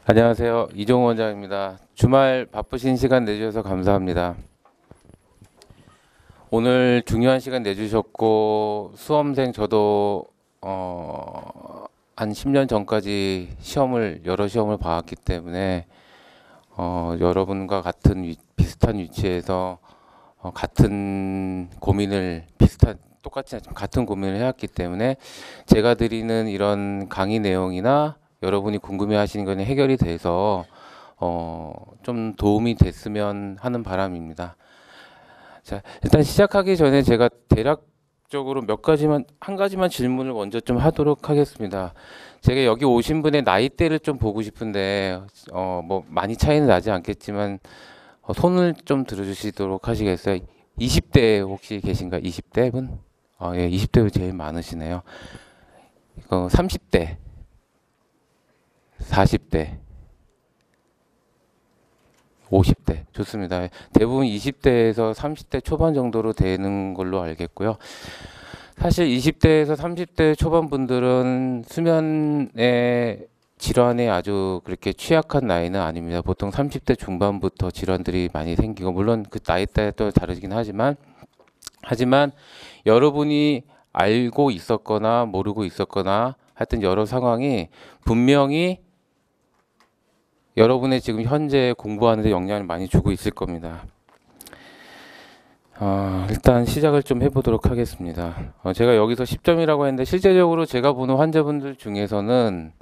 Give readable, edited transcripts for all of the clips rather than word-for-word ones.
안녕하세요. 이종호 원장입니다. 주말 바쁘신 시간 내주셔서 감사합니다. 오늘 중요한 시간 내주셨고 수험생 저도 한 10년 전까지 여러 시험을 봐왔기 때문에 여러분과 비슷한 위치에서 같은 고민을 똑같이 하지만 같은 고민을 해왔기 때문에 제가 드리는 이런 강의 내용이나 여러분이 궁금해하시는 건 해결이 돼서 좀 도움이 됐으면 하는 바람입니다. 자, 일단 시작하기 전에 제가 대략적으로 한 가지만 질문을 먼저 좀 하도록 하겠습니다. 제가 여기 오신 분의 나이대를 좀 보고 싶은데, 뭐 많이 차이는 나지 않겠지만, 손을 좀 들어주시도록 하시겠어요? 20대 혹시 계신가? 20대 분? 예, 20대 제일 많으시네요. 30대, 40대, 50대. 좋습니다. 대부분 20대에서 30대 초반 정도로 되는 걸로 알겠고요. 사실 20대에서 30대 초반 분들은 수면의 질환에 아주 그렇게 취약한 나이는 아닙니다. 보통 30대 중반부터 질환들이 많이 생기고, 물론 그 나이대에 또 다르긴 하지만 여러분이 알고 있었거나 모르고 있었거나 하여튼 여러 상황이 분명히 여러분의 지금 현재 공부하는 데 영향을 많이 주고 있을 겁니다. 일단 시작을 좀 해보도록 하겠습니다. 제가 여기서 10점이라고 했는데 실제적으로 제가 보는 환자분들 중에서는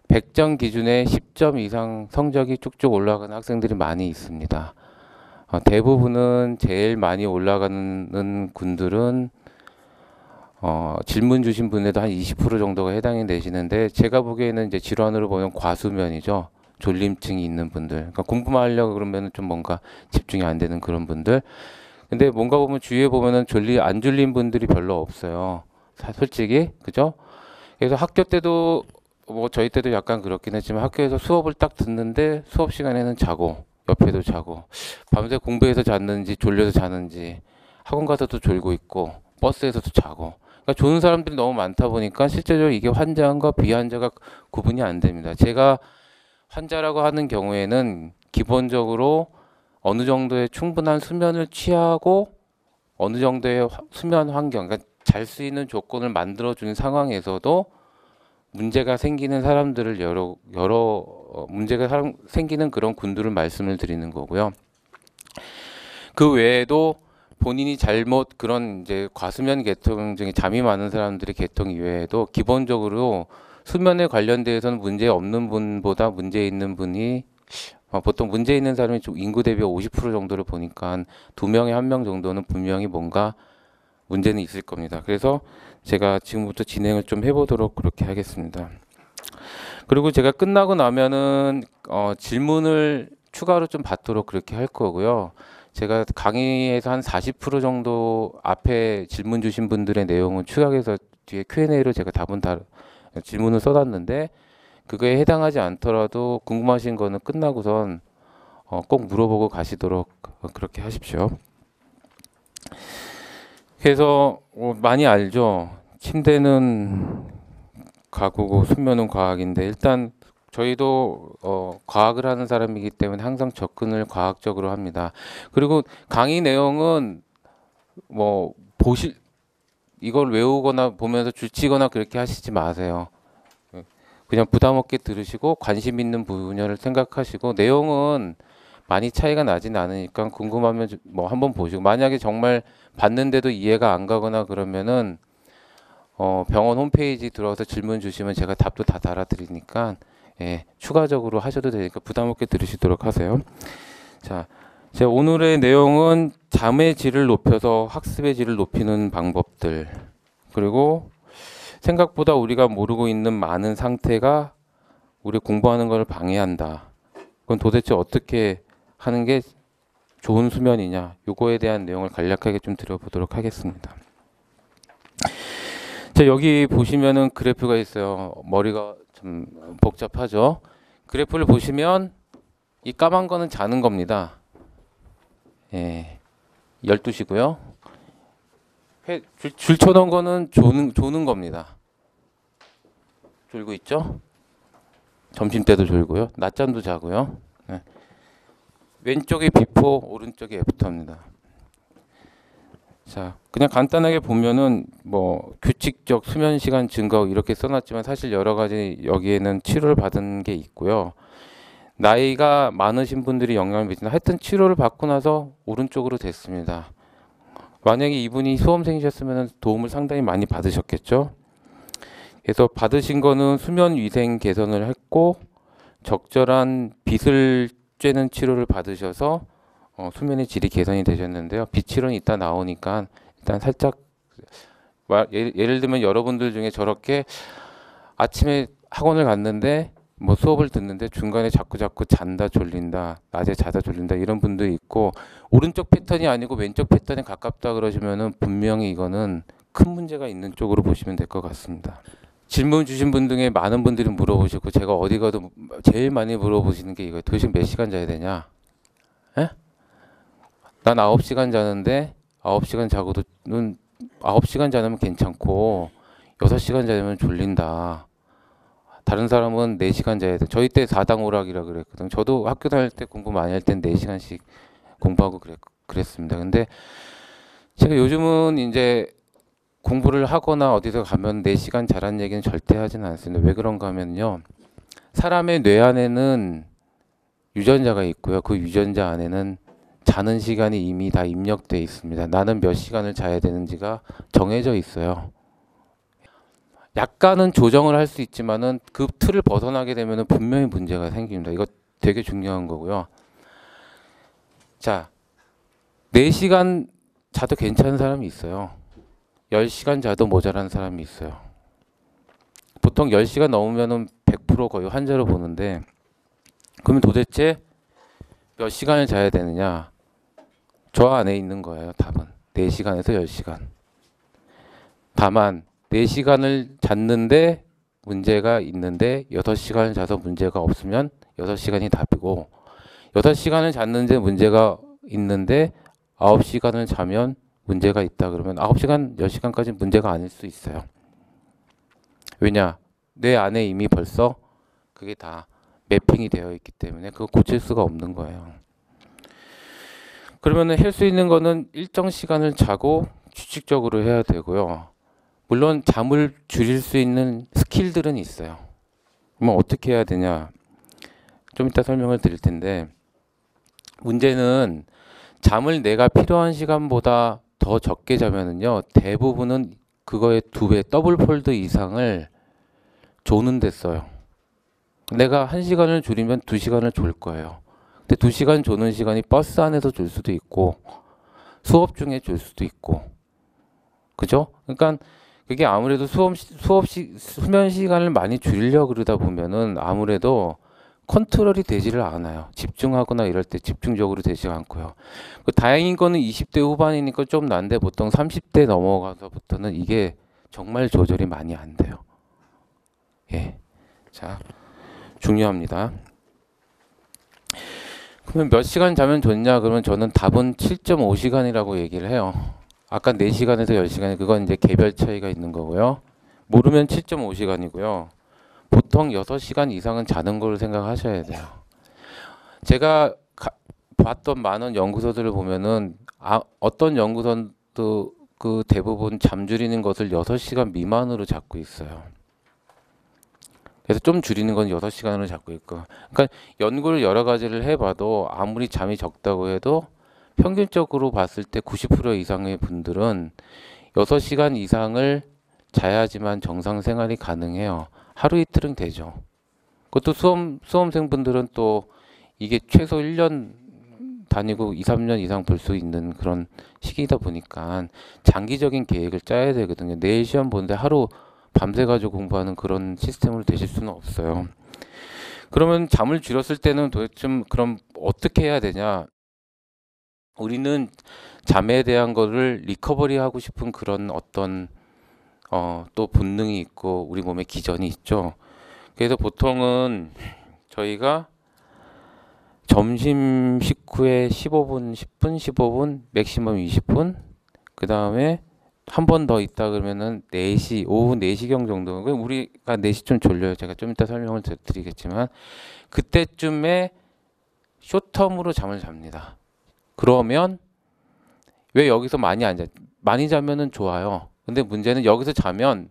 100점 기준에 10점 이상 성적이 쭉쭉 올라가는 학생들이 많이 있습니다. 대부분은 제일 많이 올라가는 군들은 질문 주신 분에도 한 20% 정도가 해당이 되시는데, 제가 보기에는 이제 질환으로 보면 과수면이죠. 졸림증이 있는 분들, 그러니까 공부만 하려고 그러면 좀 뭔가 집중이 안 되는 그런 분들. 근데 뭔가 보면 주위에 보면은 안 졸린 분들이 별로 없어요. 솔직히, 그죠? 그래서 학교 때도 뭐 저희 때도 약간 그렇긴 했지만 학교에서 수업을 딱 듣는데 수업 시간에는 자고 옆에도 자고 밤새 공부해서 잤는지 졸려서 자는지 학원 가서도 졸고 있고 버스에서도 자고, 그러니까 조는 사람들이 너무 많다 보니까 실제적으로 이게 환자와 비환자가 구분이 안 됩니다. 제가 환자라고 하는 경우에는 기본적으로 어느 정도의 충분한 수면을 취하고 어느 정도의 수면 환경, 그러니까 잘 수 있는 조건을 만들어주는 상황에서도 문제가 생기는 사람들을 생기는 그런 군들을 말씀을 드리는 거고요. 그 외에도 본인이 그런 이제 과수면 계통 중에 잠이 많은 사람들의 계통 이외에도 기본적으로 수면에 관련돼서는 문제 없는 분보다 문제 있는 분이 보통 문제 있는 사람이 인구 대비 50% 정도를 보니까 2명에 1명 정도는 분명히 뭔가 문제는 있을 겁니다. 그래서 제가 지금부터 진행을 좀 해보도록 그렇게 하겠습니다. 그리고 제가 끝나고 나면은 질문을 추가로 좀 받도록 그렇게 할 거고요. 제가 강의에서 한 40% 정도 앞에 질문 주신 분들의 내용은 추가해서 뒤에 Q&A로 제가 질문을 써놨는데, 그거에 해당하지 않더라도 궁금하신 거는 끝나고선 꼭 물어보고 가시도록 그렇게 하십시오. 그래서 많이 알죠. 침대는 가구고 수면은 과학인데, 일단 저희도 과학을 하는 사람이기 때문에 항상 접근을 과학적으로 합니다. 그리고 강의 내용은 뭐 이걸 외우거나 보면서 줄치거나 그렇게 하시지 마세요. 그냥 부담 없게 들으시고 관심 있는 분야를 생각하시고, 내용은 많이 차이가 나진 않으니까 궁금하면 뭐 한번 보시고, 만약에 정말 봤는데도 이해가 안 가거나 그러면은 병원 홈페이지 들어와서 질문 주시면 제가 답도 다 달아드리니까, 예, 추가적으로 하셔도 되니까 부담 없게 들으시도록 하세요. 자, 제 오늘의 내용은 잠의 질을 높여서 학습의 질을 높이는 방법들, 그리고 생각보다 우리가 모르고 있는 많은 상태가 우리 공부하는 걸 방해한다. 그건 도대체 어떻게 하는 게 좋은 수면이냐? 요거에 대한 내용을 간략하게 좀 드려보도록 하겠습니다. 자, 여기 보시면은 그래프가 있어요. 머리가 좀 복잡하죠? 그래프를 보시면 이 까만 거는 자는 겁니다. 예, 12시고요. 줄 쳐놓은 거는 조는 겁니다. 졸고 있죠? 점심 때도 졸고요. 낮잠도 자고요. 네. 왼쪽이 비포, 오른쪽이 애프터입니다. 자, 그냥 간단하게 보면은 뭐 규칙적 수면 시간 증가 이렇게 써놨지만 사실 여러 가지 여기에는 치료를 받은 게 있고요. 나이가 많으신 분들이 영향을 미친다. 하여튼 치료를 받고 나서 오른쪽으로 됐습니다. 만약에 이분이 수험생이셨으면 도움을 상당히 많이 받으셨겠죠. 그래서 받으신 거는 수면 위생 개선을 했고 적절한 빛을 쬐는 치료를 받으셔서 수면의 질이 개선이 되셨는데요. 빛치료는 이따 나오니까 일단 살짝 예를 들면 여러분들 중에 저렇게 아침에 학원을 갔는데 뭐 수업을 듣는데 중간에 자꾸 잔다 졸린다, 낮에 자다 졸린다 이런 분도 있고 오른쪽 패턴이 아니고 왼쪽 패턴에 가깝다 그러시면은 분명히 이거는 큰 문제가 있는 쪽으로 보시면 될 것 같습니다. 질문 주신 분 중에 많은 분들이 물어보시고 제가 어디 가도 제일 많이 물어보시는 게 이거예요. 도대체 몇 시간 자야 되냐? 에? 난 9시간 자는데 9시간 자고도는 9시간 자면 괜찮고 6시간 자면 졸린다. 다른 사람은 4시간 자야 돼. 저희 때 4당 오락이라 그랬거든. 저도 학교 다닐 때 공부 많이 할 땐 4시간씩 공부하고 그랬습니다. 근데 제가 요즘은 이제 공부를 하거나 어디서 가면 4시간 자라는 얘기는 절대 하진 않습니다. 왜 그런가 하면요. 사람의 뇌 안에는 유전자가 있고요. 그 유전자 안에는 자는 시간이 이미 다 입력되어 있습니다. 나는 몇 시간을 자야 되는지가 정해져 있어요. 약간은 조정을 할 수 있지만은 그 틀을 벗어나게 되면 분명히 문제가 생깁니다. 이거 되게 중요한 거고요. 자, 4시간 자도 괜찮은 사람이 있어요. 10시간 자도 모자란 사람이 있어요. 보통 10시간 넘으면은 100% 거의 환자로 보는데 그러면 도대체 몇 시간을 자야 되느냐? 저 안에 있는 거예요. 답은 4시간에서 10시간. 다만 4시간을 잤는데 문제가 있는데 6시간을 자서 문제가 없으면 6시간이 답이고 6시간을 잤는데 문제가 있는데 9시간을 자면 문제가 있다 그러면 9시간, 10시간까지 문제가 아닐 수 있어요. 왜냐? 뇌 안에 이미 벌써 그게 다 매핑이 되어 있기 때문에 그거 고칠 수가 없는 거예요. 그러면은 할 수 있는 거는 일정 시간을 자고 규칙적으로 해야 되고요. 물론 잠을 줄일 수 있는 스킬들은 있어요. 그러면 어떻게 해야 되냐? 좀 이따 설명을 드릴 텐데 문제는 잠을 내가 필요한 시간보다 더 적게 자면은요. 대부분은 그거의 2배, 더블 폴드 이상을 조는 데 써요. 내가 1시간을 줄이면 2시간을 졸 거예요. 근데 2시간 조는 시간이 버스 안에서 졸 수도 있고 수업 중에 졸 수도 있고 그죠? 그러니까 그게 아무래도 수면 시간을 많이 줄이려고 그러다 보면은 아무래도 컨트롤이 되지를 않아요. 집중하거나 이럴 때 집중적으로 되지 않고요. 다행인 거는 20대 후반이니까 좀 난데 보통 30대 넘어가서부터는 이게 정말 조절이 많이 안 돼요. 예. 자, 중요합니다. 그러면 몇 시간 자면 좋냐? 그러면 저는 답은 7.5시간이라고 얘기를 해요. 아까 4시간에서 10시간 그건 이제 개별 차이가 있는 거고요. 모르면 7.5시간이고요. 보통 6시간 이상은 자는 걸 생각하셔야 돼요. 제가 봤던 많은 연구서들을 보면은 어떤 연구선도 그 대부분 잠 줄이는 것을 6시간 미만으로 잡고 있어요. 그래서 좀 줄이는 건 6시간으로 잡고 있고. 그러니까 연구를 여러 가지를 해봐도 아무리 잠이 적다고 해도 평균적으로 봤을 때 90% 이상의 분들은 6시간 이상을 자야지만 정상 생활이 가능해요. 하루 이틀은 되죠. 그것도 수험생분들은 또 이게 최소 1년 다니고 2, 3년 이상 볼 수 있는 그런 시기이다 보니까 장기적인 계획을 짜야 되거든요. 내일 시험 보는데 하루 밤새 가지고 공부하는 그런 시스템으로 되실 수는 없어요. 그러면 잠을 줄였을 때는 도대체 그럼 어떻게 해야 되냐? 우리는 잠에 대한 거를 리커버리 하고 싶은 그런 어떤 또 본능이 있고 우리 몸에 기전이 있죠. 그래서 보통은 저희가 점심 식후에 15분, 10분, 15분, 맥시멈 20분, 그 다음에 한 번 더 있다 그러면은 4시, 오후 4시경 정도. 우리가 4시 좀 졸려요. 제가 좀 이따 설명을 드리겠지만 그때쯤에 쇼텀으로 잠을 잡니다. 그러면 왜 여기서 많이 안 자? 많이 자면은 좋아요. 근데 문제는 여기서 자면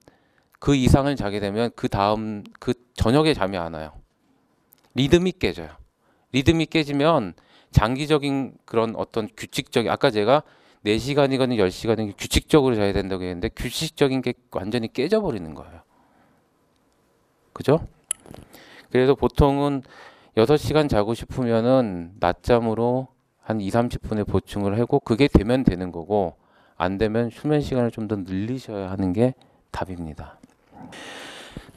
그 이상을 자게 되면 그 다음 그 저녁에 잠이 안 와요. 리듬이 깨져요. 리듬이 깨지면 장기적인 그런 어떤 규칙적인 아까 제가 4시간이건 10시간이건 규칙적으로 자야 된다고 했는데 규칙적인 게 완전히 깨져버리는 거예요. 그죠? 그래서 보통은 6시간 자고 싶으면은 낮잠으로 한 2, 30분에 보충을 하고 그게 되면 되는 거고 안 되면 수면 시간을 좀 더 늘리셔야 하는 게 답입니다.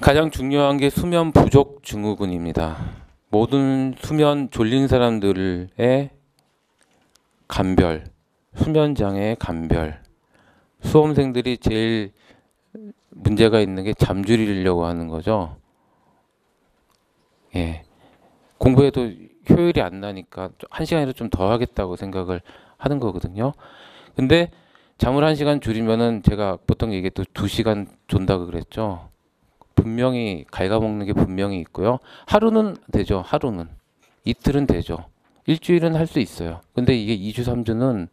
가장 중요한 게 수면 부족 증후군입니다. 모든 수면 졸린 사람들의 감별, 수면 장애의 감별, 수험생들이 제일 문제가 있는 게 잠줄이려고 하는 거죠. 예. 공부해도 효율이 안 나니까 1시간이라도 좀 더 하겠다고 생각을 하는 거거든요. 근데 잠을 1시간 줄이면은 제가 보통 얘기했던 2시간 존다고 그랬죠. 분명히 갉아먹는 게 분명히 있고요. 하루는 되죠. 하루는. 이틀은 되죠. 일주일은 할 수 있어요. 근데 이게 2주, 3주는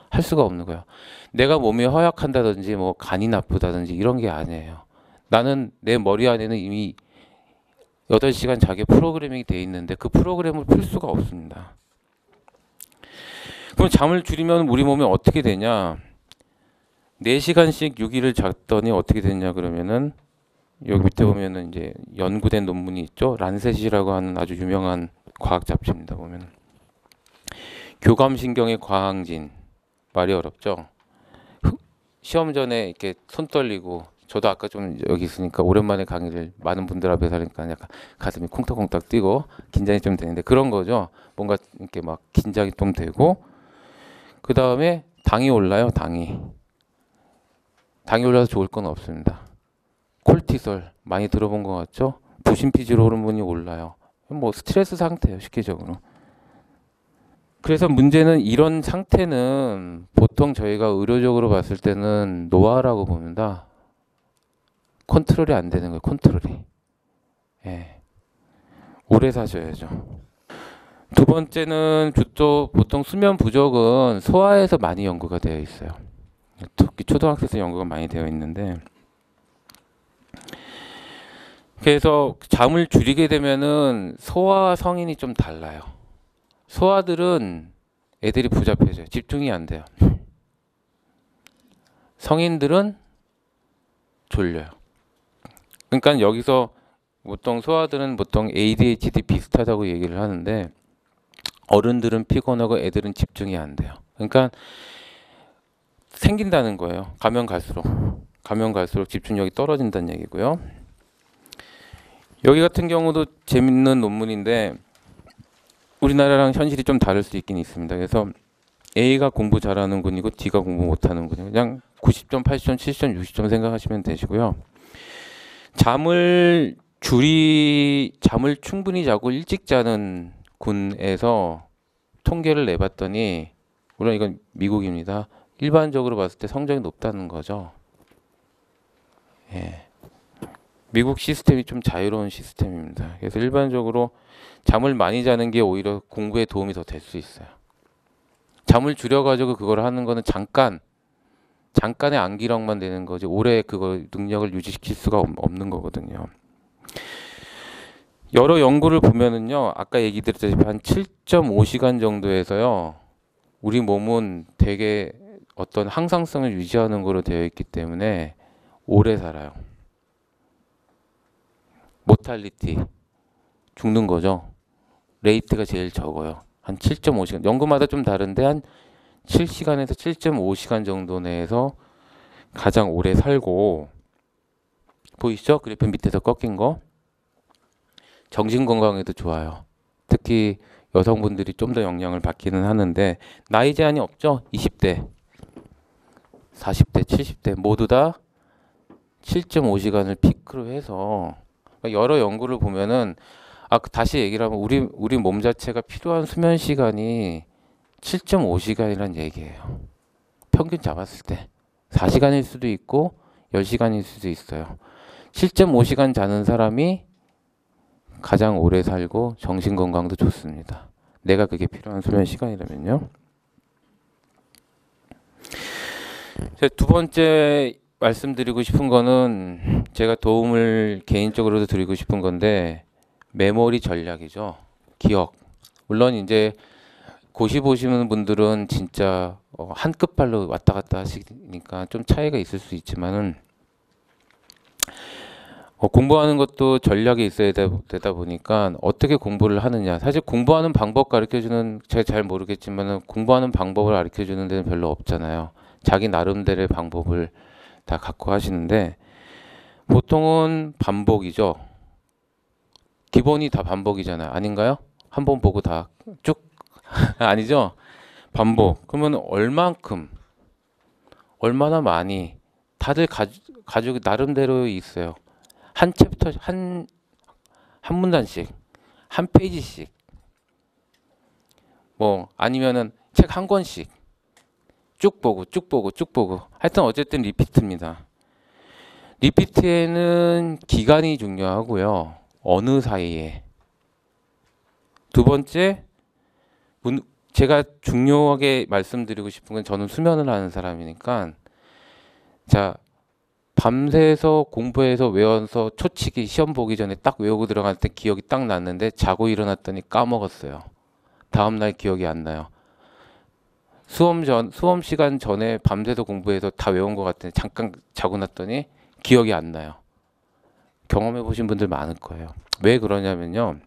할 수가 없는 거예요. 내가 몸이 허약한다든지 뭐 간이 나쁘다든지 이런 게 아니에요. 나는 내 머리 안에는 이미 8시간 자기 프로그래밍이 돼 있는데 그 프로그램을 풀 수가 없습니다. 그럼 잠을 줄이면 우리 몸이 어떻게 되냐? 4시간씩 6일을 잤더니 어떻게 됐냐 그러면은 여기 밑에 보면은 이제 연구된 논문이 있죠. 란셋이라고 하는 아주 유명한 과학 잡지입니다. 보면 교감신경의 과항진 말이 어렵죠. 시험 전에 이렇게 손 떨리고 저도 아까 좀 여기 있으니까 오랜만에 강의를 많은 분들 앞에서 하니까 약간 가슴이 콩닥콩닥 뛰고 긴장이 좀 되는데 그런 거죠. 뭔가 이렇게 막 긴장이 좀 되고 그 다음에 당이 올라요. 당이 올라서 좋을 건 없습니다. 콜티솔 많이 들어본 것 같죠? 부신피질 호르몬이 올라요. 뭐 스트레스 상태예요. 쉽게적으로. 그래서 문제는 이런 상태는 보통 저희가 의료적으로 봤을 때는 노화라고 봅니다. 컨트롤이 안 되는 거예요. 컨트롤이. 예. 오래 사셔야죠. 두 번째는 또 보통 수면 부족은 소아에서 많이 연구가 되어 있어요. 특히 초등학생에서 연구가 많이 되어 있는데 그래서 잠을 줄이게 되면은 소아와 성인이 좀 달라요. 소아들은 애들이 부잡해져요. 집중이 안 돼요. 성인들은 졸려요. 그러니까 여기서 보통 소아들은 보통 ADHD 비슷하다고 얘기를 하는데 어른들은 피곤하고 애들은 집중이 안 돼요. 그러니까 생긴다는 거예요. 가면 갈수록 집중력이 떨어진다는 얘기고요. 여기 같은 경우도 재밌는 논문인데 우리나라랑 현실이 좀 다를 수 있긴 있습니다. 그래서 A가 공부 잘하는 군이고 D가 공부 못하는 군이고 그냥 90점, 80점, 70점, 60점 생각하시면 되시고요. 잠을 충분히 자고 일찍 자는 군에서 통계를 내봤더니 물론 이건 미국입니다. 일반적으로 봤을 때 성적이 높다는 거죠. 예. 미국 시스템이 좀 자유로운 시스템입니다. 그래서 일반적으로 잠을 많이 자는 게 오히려 공부에 도움이 더 될 수 있어요. 잠을 줄여가지고 그걸 하는 거는 잠깐의 안기력만 되는 거지 오래 그거 능력을 유지시킬 수가 없는 거거든요. 여러 연구를 보면은요, 아까 얘기 드렸다시피 한 7.5시간 정도에서요, 우리 몸은 되게 어떤 항상성을 유지하는 거로 되어 있기 때문에 오래 살아요. 모탈리티 죽는 거죠. 레이트가 제일 적어요. 한 7.5시간. 연구마다 좀 다른데 한 7시간에서 7.5시간 정도 내에서 가장 오래 살고 보이시죠? 그래프 밑에서 꺾인 거. 정신 건강에도 좋아요. 특히 여성분들이 좀 더 영향을 받기는 하는데 나이 제한이 없죠? 20대, 40대, 70대 모두 다 7.5시간을 피크로 해서 여러 연구를 보면은 다시 얘기를 하면 우리 몸 자체가 필요한 수면 시간이 7.5시간이란 얘기예요. 평균 잡았을 때. 4시간일 수도 있고 10시간일 수도 있어요. 7.5시간 자는 사람이 가장 오래 살고 정신 건강도 좋습니다. 내가 그게 필요한 수면 시간이라면요. 두 번째 말씀드리고 싶은 거는 제가 도움을 개인적으로도 드리고 싶은 건데 메모리 전략이죠. 기억. 물론 이제 고시 보시는 분들은 진짜 한 끗발로 왔다 갔다 하시니까 좀 차이가 있을 수 있지만은 공부하는 것도 전략이 있어야 되다 보니까 어떻게 공부를 하느냐. 사실 공부하는 방법 가르쳐주는, 제가 잘 모르겠지만 공부하는 방법을 가르쳐주는 데는 별로 없잖아요. 자기 나름대로의 방법을 다 갖고 하시는데 보통은 반복이죠. 기본이 다 반복이잖아요. 아닌가요? 한번 보고 다 쭉 아니죠? 반복. 그러면 얼만큼, 얼마나 많이 다들 가지고 나름대로 있어요. 한 챕터, 한 문단씩, 한 페이지씩, 뭐 아니면은 책 한 권씩 쭉 보고 쭉 보고 쭉 보고 하여튼 어쨌든 리피트입니다. 리피트에는 기간이 중요하고요. 어느 사이에. 두 번째, 제가 중요하게 말씀드리고 싶은 건 저는 수면을 하는 사람이니까 자, 밤새서 공부해서 외워서 초치기 시험 보기 전에 딱 외우고 들어갈 때 기억이 딱 났는데 자고 일어났더니 까먹었어요. 다음날 기억이 안 나요. 수험 시간 전에 밤새서 공부해서 다 외운 것 같은데 잠깐 자고 났더니 기억이 안 나요. 경험해 보신 분들 많을 거예요. 왜 그러냐면요.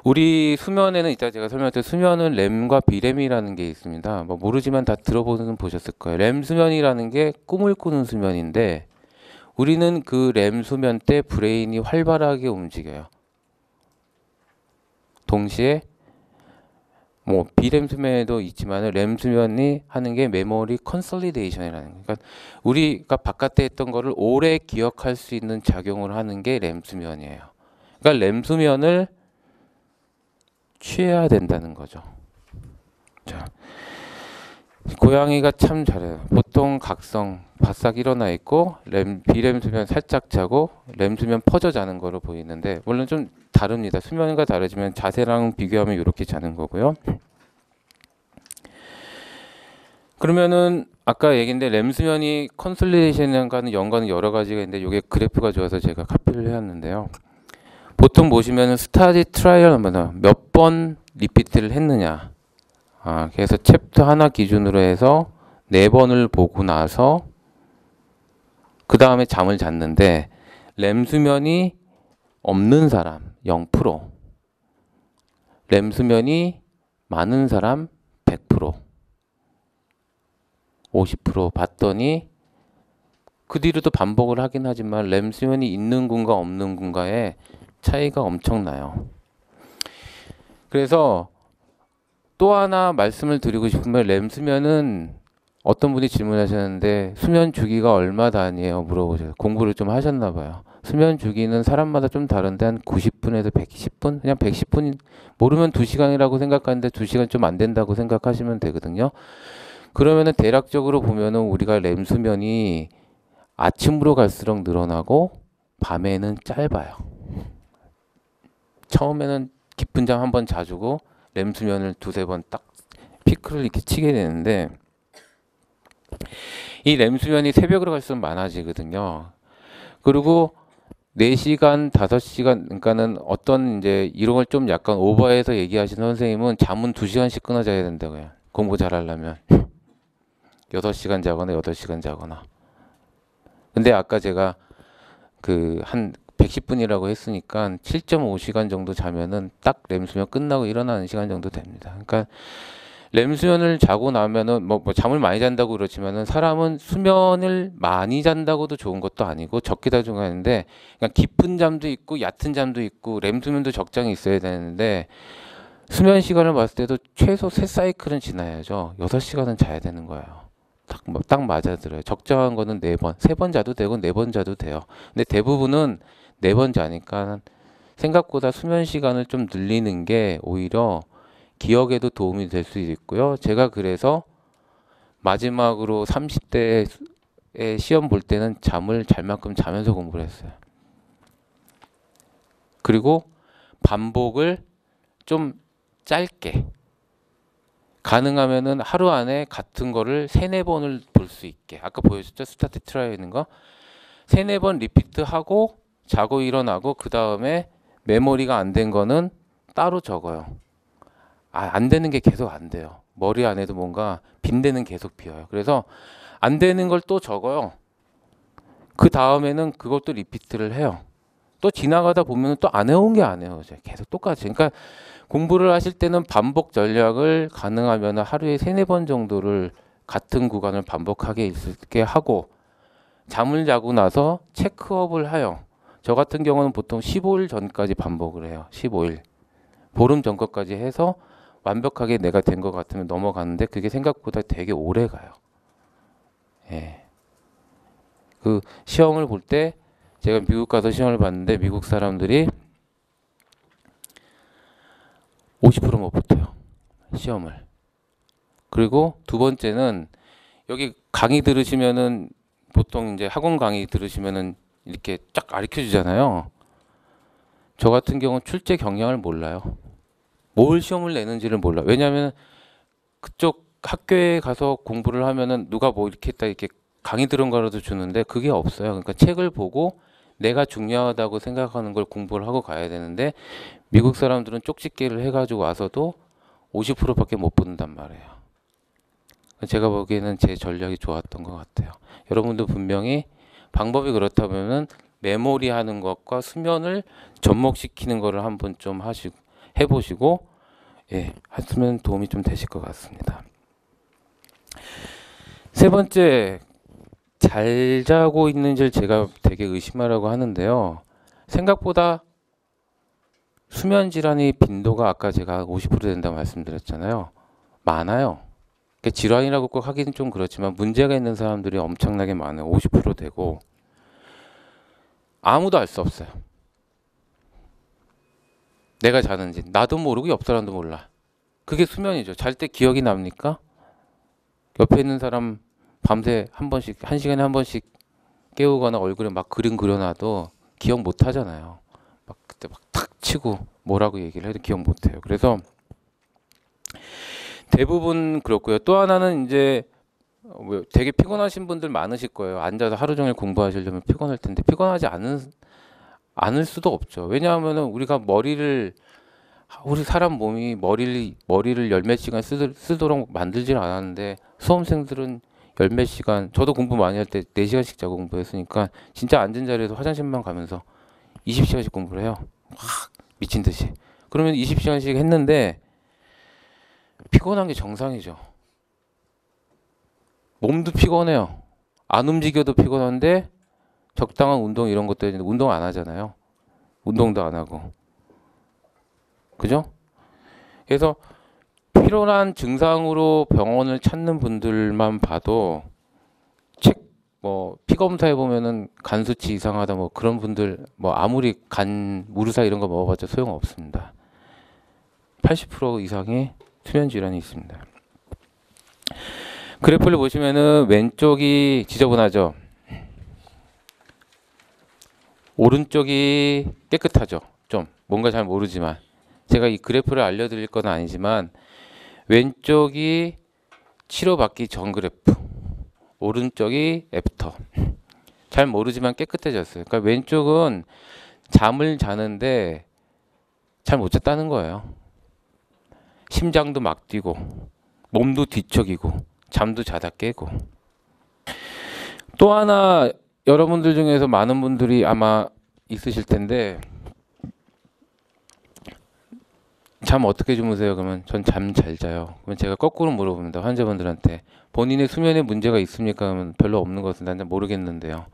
우리 수면에는 이따 제가 설명할 수면은 렘과 비렘이라는 게 있습니다. 뭐 모르지만 다 들어보는 보셨을 거예요. 렘 수면이라는 게 꿈을 꾸는 수면인데 우리는 그 렘 수면 때 브레인이 활발하게 움직여요. 동시에 뭐 비렘 수면에도 있지만 렘 수면이 하는 게 메모리 컨솔리데이션이라는 거예요. 그러니까 우리가 바깥에 했던 거를 오래 기억할 수 있는 작용을 하는 게 렘 수면이에요. 그러니까 렘 수면을 취해야 된다는 거죠. 자, 고양이가 참 잘해요. 보통 각성 바싹 일어나 있고 비렘 수면 살짝 자고 렘 수면 퍼져 자는 거로 보이는데 물론 좀 다릅니다. 수면과 다르지만 자세랑 비교하면 이렇게 자는 거고요. 그러면은 아까 얘기인데 렘 수면이 컨솔리데이션과는 연관은 여러 가지가 있는데 이게 그래프가 좋아서 제가 카피를 해왔는데요. 보통 보시면은 스타디 트라이얼 몇 번 리피트를 했느냐. 그래서 챕터 하나 기준으로 해서 4번을 보고 나서 그 다음에 잠을 잤는데 렘 수면이 없는 사람 0%, 렘 수면이 많은 사람 100%, 50% 봤더니 그 뒤로도 반복을 하긴 하지만 렘 수면이 있는 군과 없는 군과의 차이가 엄청나요. 그래서 또 하나 말씀을 드리고 싶은 건 렘 수면은 어떤 분이 질문하셨는데 수면 주기가 얼마 단위예요? 물어보셔서 공부를 좀 하셨나 봐요. 수면 주기는 사람마다 좀 다른데 한 90분에서 110분? 그냥 110분 모르면 2시간이라고 생각하는데 2시간 좀 안 된다고 생각하시면 되거든요. 그러면은 대략적으로 보면은 우리가 렘 수면이 아침으로 갈수록 늘어나고 밤에는 짧아요. 처음에는 깊은 잠 한번 자주고 렘 수면을 2~3번 딱 피크를 이렇게 치게 되는데 이 렘 수면이 새벽으로 갈수록 많아지거든요. 그리고 4시간, 5시간, 그러니까는 어떤 이제 이런 걸 좀 약간 오버해서 얘기하시는 선생님은 잠은 2시간씩 끊어 자야 된다고요. 공부 잘하려면 6시간 자거나 8시간 자거나. 근데 아까 제가 그 한 110분이라고 했으니까 7.5시간 정도 자면은 딱 렘 수면 끝나고 일어나는 시간 정도 됩니다. 그러니까 렘 수면을 자고 나면은 뭐 잠을 많이 잔다고 그렇지만은 사람은 수면을 많이 잔다고도 좋은 것도 아니고 적게다 중요한데 그냥 깊은 잠도 있고 얕은 잠도 있고 렘 수면도 적당히 있어야 되는데 수면 시간을 봤을 때도 최소 3사이클은 지나야죠. 6시간은 자야 되는 거예요. 딱 맞아들어요. 적정한 거는 4번, 3번 자도 되고 4번 자도 돼요. 근데 대부분은 4번 자니까 생각보다 수면 시간을 좀 늘리는 게 오히려 기억에도 도움이 될 수 있고요. 제가 그래서 마지막으로 30대에 시험 볼 때는 잠을 잘 만큼 자면서 공부를 했어요. 그리고 반복을 좀 짧게, 가능하면은 하루 안에 같은 거를 3-4번을 볼 수 있게. 아까 보여줬죠? 스타트 트라이 있는 거. 3-4번 리피트 하고 자고 일어나고, 그 다음에 메모리가 안 된 거는 따로 적어요. 안 되는 게 계속 안 돼요. 머리 안에도 뭔가 빈대는 계속 비어요. 그래서 안 되는 걸 또 적어요. 그 다음에는 그것도 리피트를 해요. 또 지나가다 보면 또 안 해온 게 안 해요. 계속 똑같이. 그러니까 공부를 하실 때는 반복 전략을 가능하면 하루에 3-4번 정도를 같은 구간을 반복하게 있게 하고, 잠을 자고 나서 체크업을 해요. 저 같은 경우는 보통 15일 전까지 반복을 해요. 15일. 보름 전 것까지 해서 완벽하게 내가 된 것 같으면 넘어가는데, 그게 생각보다 되게 오래 가요. 예. 그 시험을 볼 때, 제가 미국 가서 시험을 봤는데 미국 사람들이 50% 못 붙어요. 시험을. 그리고 두 번째는, 여기 강의 들으시면은 보통 이제 학원 강의 들으시면은 이렇게 쫙 가르쳐 주잖아요. 저 같은 경우는 출제 경향을 몰라요. 뭘 시험을 내는지를 몰라. 왜냐하면 그쪽 학교에 가서 공부를 하면은 누가 뭐 이렇게 했다 이렇게 강의 들은 거라도 주는데 그게 없어요. 그러니까 책을 보고 내가 중요하다고 생각하는 걸 공부를 하고 가야 되는데, 미국 사람들은 쪽집게를 해가지고 와서도 50%밖에 못 붙는단 말이에요. 제가 보기에는 제 전략이 좋았던 것 같아요. 여러분도 분명히 방법이 그렇다면은 메모리 하는 것과 수면을 접목시키는 거를 한번 좀 해보시고, 예, 하시면 도움이 좀 되실 것 같습니다. 세 번째, 잘 자고 있는지를 제가 되게 의심하라고 하는데요. 생각보다 수면 질환의 빈도가, 아까 제가 50% 된다고 말씀드렸잖아요. 많아요. 질환이라고 꼭 하기는 좀 그렇지만 문제가 있는 사람들이 엄청나게 많아요. 50% 되고 아무도 알 수 없어요. 내가 자는지 나도 모르고 옆 사람도 몰라. 그게 수면이죠. 잘 때 기억이 납니까? 옆에 있는 사람 밤새 한 번씩, 1시간에 한 번씩 깨우거나 얼굴에 막 그림 그려놔도 기억 못 하잖아요. 막 그때 막 탁 치고 뭐라고 얘기를 해도 기억 못 해요. 그래서 대부분 그렇고요. 또 하나는 이제 되게 피곤하신 분들 많으실 거예요. 앉아서 하루 종일 공부하시려면 피곤할 텐데, 피곤하지 않을 수도 없죠. 왜냐하면은 우리 사람 몸이 머리를 열 몇 시간 쓰도록 만들질 않았는데, 수험생들은 열 몇 시간, 저도 공부 많이 할 때 4시간씩 자고 공부했으니까 진짜 앉은 자리에서 화장실만 가면서 20시간씩 공부를 해요. 확 미친 듯이. 그러면 20시간씩 했는데 피곤한 게 정상이죠. 몸도 피곤해요. 안 움직여도 피곤한데 적당한 운동 이런 것도 했는데 운동 안 하잖아요. 운동도 안 하고. 그죠? 그래서 피로한 증상으로 병원을 찾는 분들만 봐도 피 검사해 보면은 간 수치 이상하다 뭐 그런 분들 아무리 간 무르사 이런 거 먹어봤자 소용 없습니다. 80% 이상의 수면 질환이 있습니다. 그래프를 보시면은 왼쪽이 지저분하죠. 오른쪽이 깨끗하죠. 좀 뭔가 잘 모르지만 제가 이 그래프를 알려드릴 건 아니지만, 왼쪽이 치료받기 전 그래프, 오른쪽이 애프터. 잘 모르지만 깨끗해졌어요. 그러니까 왼쪽은 잠을 자는데 잘 못 잤다는 거예요. 심장도 막 뛰고 몸도 뒤척이고 잠도 자다 깨고. 또 하나, 여러분들 중에서 많은 분들이 아마 있으실 텐데, 잠 어떻게 주무세요? 그러면 전 잠 잘 자요. 그러면 제가 거꾸로 물어봅니다. 환자분들한테 본인의 수면에 문제가 있습니까? 그러면 별로 없는 것 같은데 난 모르겠는데요.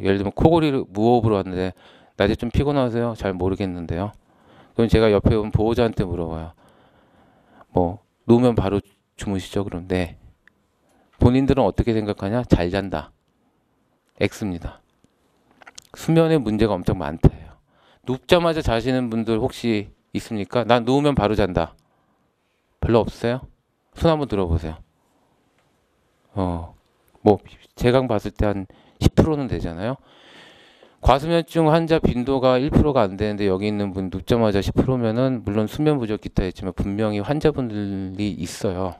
예를 들면 코골이를 무호흡으로 왔는데 낮에 좀 피곤하세요? 잘 모르겠는데요. 그럼 제가 옆에 온 보호자한테 물어봐요. 누우면 바로 주무시죠? 그럼 네. 본인들은 어떻게 생각하냐? 잘 잔다. X입니다. 수면에 문제가 엄청 많대요. 눕자마자 자시는 분들 혹시 있습니까? 난 누우면 바로 잔다. 별로 없어요? 손 한번 들어보세요. 뭐 제가 봤을 때 한 10%는 되잖아요. 과수면증 환자 빈도가 1%가 안 되는데 여기 있는 분 눕자마자 10%면은 물론 수면 부족 기타 있지만 분명히 환자분들이 있어요.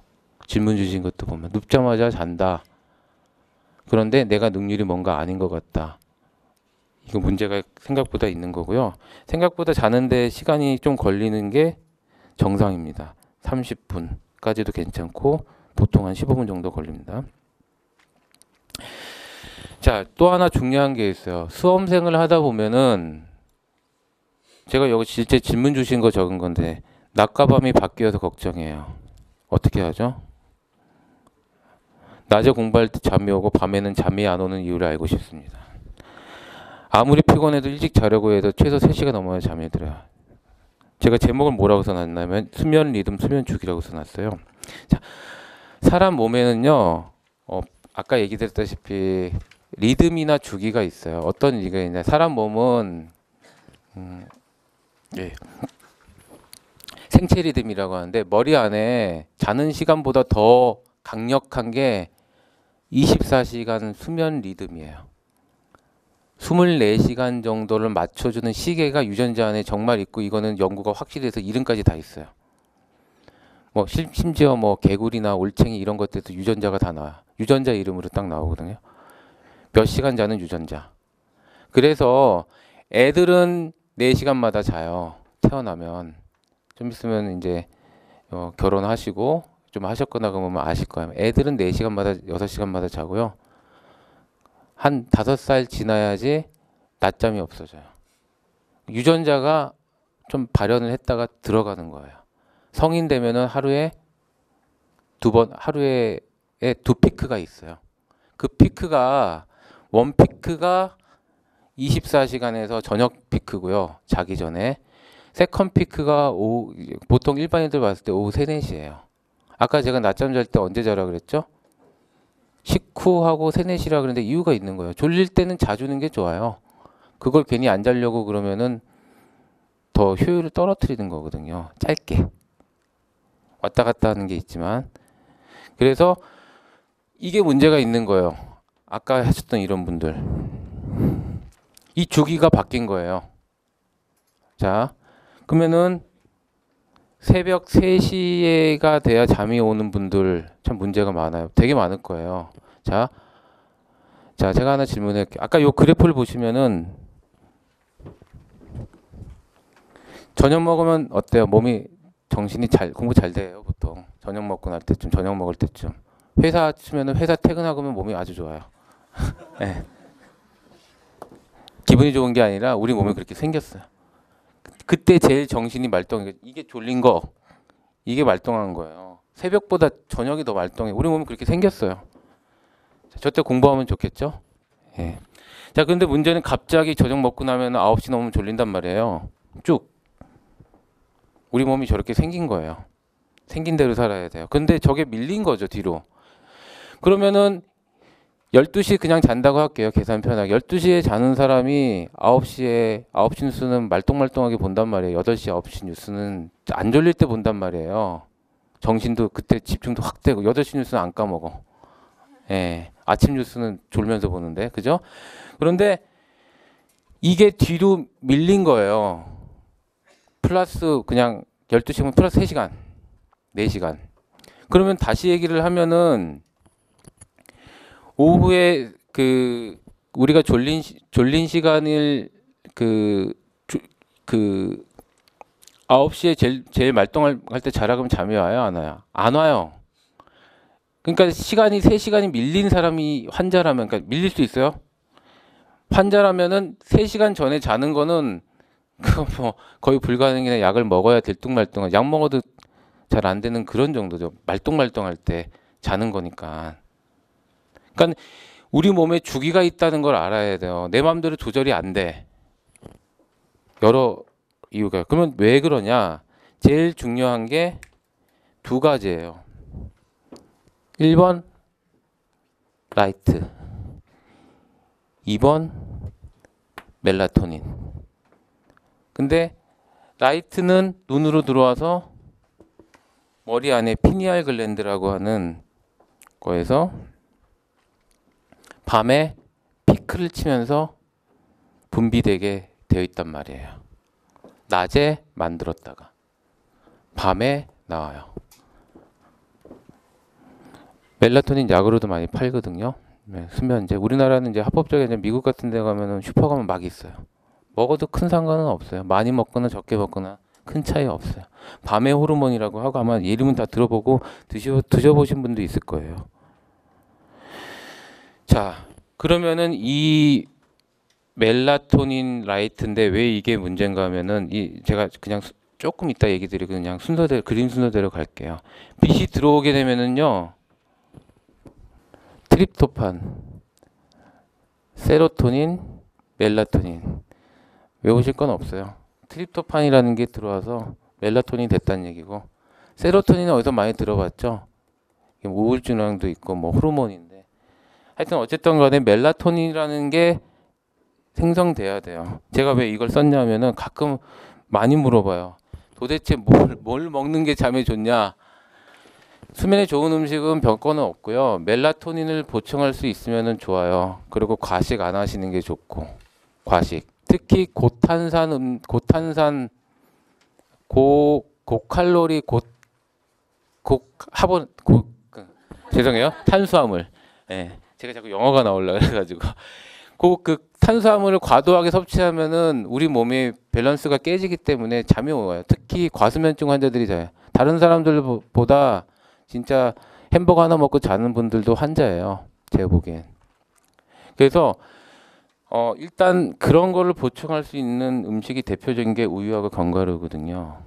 질문 주신 것도 보면 눕자마자 잔다. 그런데 내가 능률이 뭔가 아닌 것 같다. 이거 문제가 생각보다 있는 거고요. 생각보다 자는데 시간이 좀 걸리는 게 정상입니다. 30분까지도 괜찮고 보통 한 15분 정도 걸립니다. 자, 또 하나 중요한 게 있어요. 수험생을 하다 보면은 제가 여기 실제 질문 주신 거 적은 건데 낮과 밤이 바뀌어서 걱정해요. 어떻게 하죠? 낮에 공부할 때 잠이 오고 밤에는 잠이 안 오는 이유를 알고 싶습니다. 아무리 피곤해도 일찍 자려고 해도 최소 3시간 넘어야 잠이 들어요. 제가 제목을 뭐라고 써놨냐면 수면 리듬, 수면 주기라고 써놨어요. 자, 사람 몸에는요, 아까 얘기 드렸다시피 리듬이나 주기가 있어요. 어떤 리가 있냐? 사람 몸은 예. 생체 리듬이라고 하는데 머리 안에 자는 시간보다 더 강력한 게 24시간 수면 리듬이에요. 24시간 정도를 맞춰주는 시계가 유전자 안에 정말 있고 이거는 연구가 확실해서 이름까지 다 있어요. 뭐 심지어 뭐 개구리나 올챙이 이런 것들도 유전자가 다 나와요. 유전자 이름으로 딱 나오거든요. 몇 시간 자는 유전자. 그래서 애들은 4시간마다 자요. 태어나면. 좀 있으면 이제 결혼하시고 좀 하셨거나 그러면 아실 거예요. 애들은 4시간마다 6시간마다 자고요. 한 5살 지나야지 낮잠이 없어져요. 유전자가 좀 발현을 했다가 들어가는 거예요. 성인 되면은 하루에 하루에 2피크가 있어요. 그 피크가 원 피크가 24시간에서 저녁 피크고요. 자기 전에. 세컨 피크가 보통 일반인들 봤을 때 오후 3, 4시예요. 아까 제가 낮잠 잘 때 언제 자라 그랬죠? 식후하고 3, 4시라 그랬는데 이유가 있는 거예요. 졸릴 때는 자주는 게 좋아요. 그걸 괜히 안 자려고 그러면은 더 효율을 떨어뜨리는 거거든요. 짧게. 왔다 갔다 하는 게 있지만. 그래서 이게 문제가 있는 거예요. 아까 하셨던 이런 분들. 이 주기가 바뀐 거예요. 자, 그러면은 새벽 3시가 돼야 잠이 오는 분들 참 문제가 많아요. 되게 많을 거예요. 자, 제가 하나 질문할게요. 아까 요 그래프를 보시면은 저녁 먹으면 어때요? 몸이 정신이 공부 잘 돼요, 보통. 저녁 먹고 날 때쯤, 저녁 먹을 때쯤. 회사 치면은 회사 퇴근하고 면 몸이 아주 좋아요. 네. 기분이 좋은 게 아니라 우리 몸이 그렇게 생겼어요. 그때 제일 정신이 말똥해. 이게 졸린 거, 이게 말똥한 거예요. 새벽보다 저녁이 더 말똥해. 우리 몸이 그렇게 생겼어요. 저때 공부하면 좋겠죠? 예. 자, 근데 문제는 갑자기 저녁 먹고 나면 9시 넘으면 졸린단 말이에요. 쭉. 우리 몸이 저렇게 생긴 거예요. 생긴 대로 살아야 돼요. 근데 저게 밀린 거죠, 뒤로. 그러면은 12시 그냥 잔다고 할게요. 계산 편하게. 12시에 자는 사람이 9시 뉴스는 말똥말똥하게 본단 말이에요. 8시, 9시 뉴스는 안 졸릴 때 본단 말이에요. 정신도 그때 집중도 확 되고 8시 뉴스는 안 까먹어. 예. 아침 뉴스는 졸면서 보는데. 그죠? 그런데 이게 뒤로 밀린 거예요. 플러스 그냥 12시면 플러스 3시간. 4시간. 그러면 다시 얘기를 하면은 오후에 우리가 졸린 시간을 그 9시에 제일 말똥할 때 자라 그러면 잠이 와요, 안 와요? 안 와요. 그러니까 시간이 3시간이 밀린 사람이 환자라면, 그러니까 밀릴 수 있어요. 환자라면은 3시간 전에 자는 거는 그거 뭐 거의 불가능이나 약을 먹어야 들뚱말뚱한, 약 먹어도 잘 안 되는 그런 정도죠. 말똥말똥할 때 자는 거니까. 그러니까 우리 몸에 주기가 있다는 걸 알아야 돼요. 내 마음대로 조절이 안 돼. 여러 이유가. 그러면 왜 그러냐? 제일 중요한 게 2가지예요. 1번 라이트, 2번 멜라토닌. 근데 라이트는 눈으로 들어와서 머리 안에 피니알 글랜드라고 하는 거에서 밤에 피크를 치면서 분비되게 되어 있단 말이에요. 낮에 만들었다가 밤에 나와요. 멜라토닌 약으로도 많이 팔거든요. 네, 수면제. 우리나라는 이제 합법적인, 미국 같은 데 가면은 슈퍼 가면 막 있어요. 먹어도 큰 상관은 없어요. 많이 먹거나 적게 먹거나 큰 차이 없어요. 밤의 호르몬이라고 하고 아마 이름은 다 들어보고 드셔보신 분도 있을 거예요. 자, 그러면은 이 멜라토닌 라이트인데 왜 이게 문제인가 하면은 제가 그냥 조금 이따 얘기 드리고 그냥 순서대로, 그림 순서대로 갈게요. 빛이 들어오게 되면은요, 트립토판, 세로토닌, 멜라토닌 외우실 건 없어요. 트립토판이라는 게 들어와서 멜라토닌이 됐다는 얘기고, 세로토닌은 어디서 많이 들어봤죠? 우울증 영향도 있고 뭐 호르몬인데, 하여튼 어쨌든 간에 멜라토닌이라는 게 생성돼야 돼요. 제가 왜 이걸 썼냐면은 가끔 많이 물어봐요. 도대체 뭘 먹는 게 잠에 좋냐? 수면에 좋은 음식은 별거는 없고요. 멜라토닌을 보충할 수 있으면 좋아요. 그리고 과식 안 하시는 게 좋고, 과식. 특히 고칼로리, 죄송해요. 탄수화물. 예. 제가 자꾸 영어가 나오려고 그래가지고. 그 탄수화물을 과도하게 섭취하면은 우리 몸의 밸런스가 깨지기 때문에 잠이 와요. 특히 과수면증 환자들이 자요. 다른 사람들보다 진짜 햄버거 하나 먹고 자는 분들도 환자예요. 제가 보기엔. 그래서 일단 그런 거를 보충할 수 있는 음식이 대표적인 게 우유하고 견과류거든요.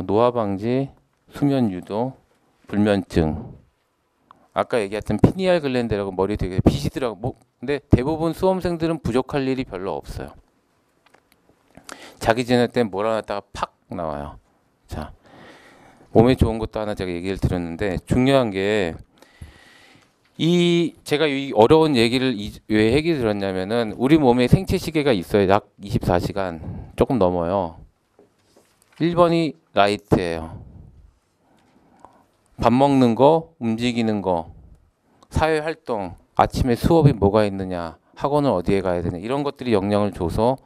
노화 방지, 수면 유도, 불면증. 아까 얘기했던 피니알 글랜드라고 머리 되게 비시더라고. 근데 대부분 수험생들은 부족할 일이 별로 없어요. 자기 전에 때 몰아놨다가 팍 나와요. 자, 몸에 좋은 것도 하나 제가 얘기를 드렸는데 중요한 게 제가 이 어려운 얘기를 왜 얘기 들었냐면은 우리 몸에 생체 시계가 있어요. 약 24시간 조금 넘어요. 1번이 라이트예요. 밥 먹는 거, 움직이는 거, 사회 활동, 아침에 수업이 뭐가 있느냐, 학원을 어디에 가야 되냐 이런 것들이 영향을 줘서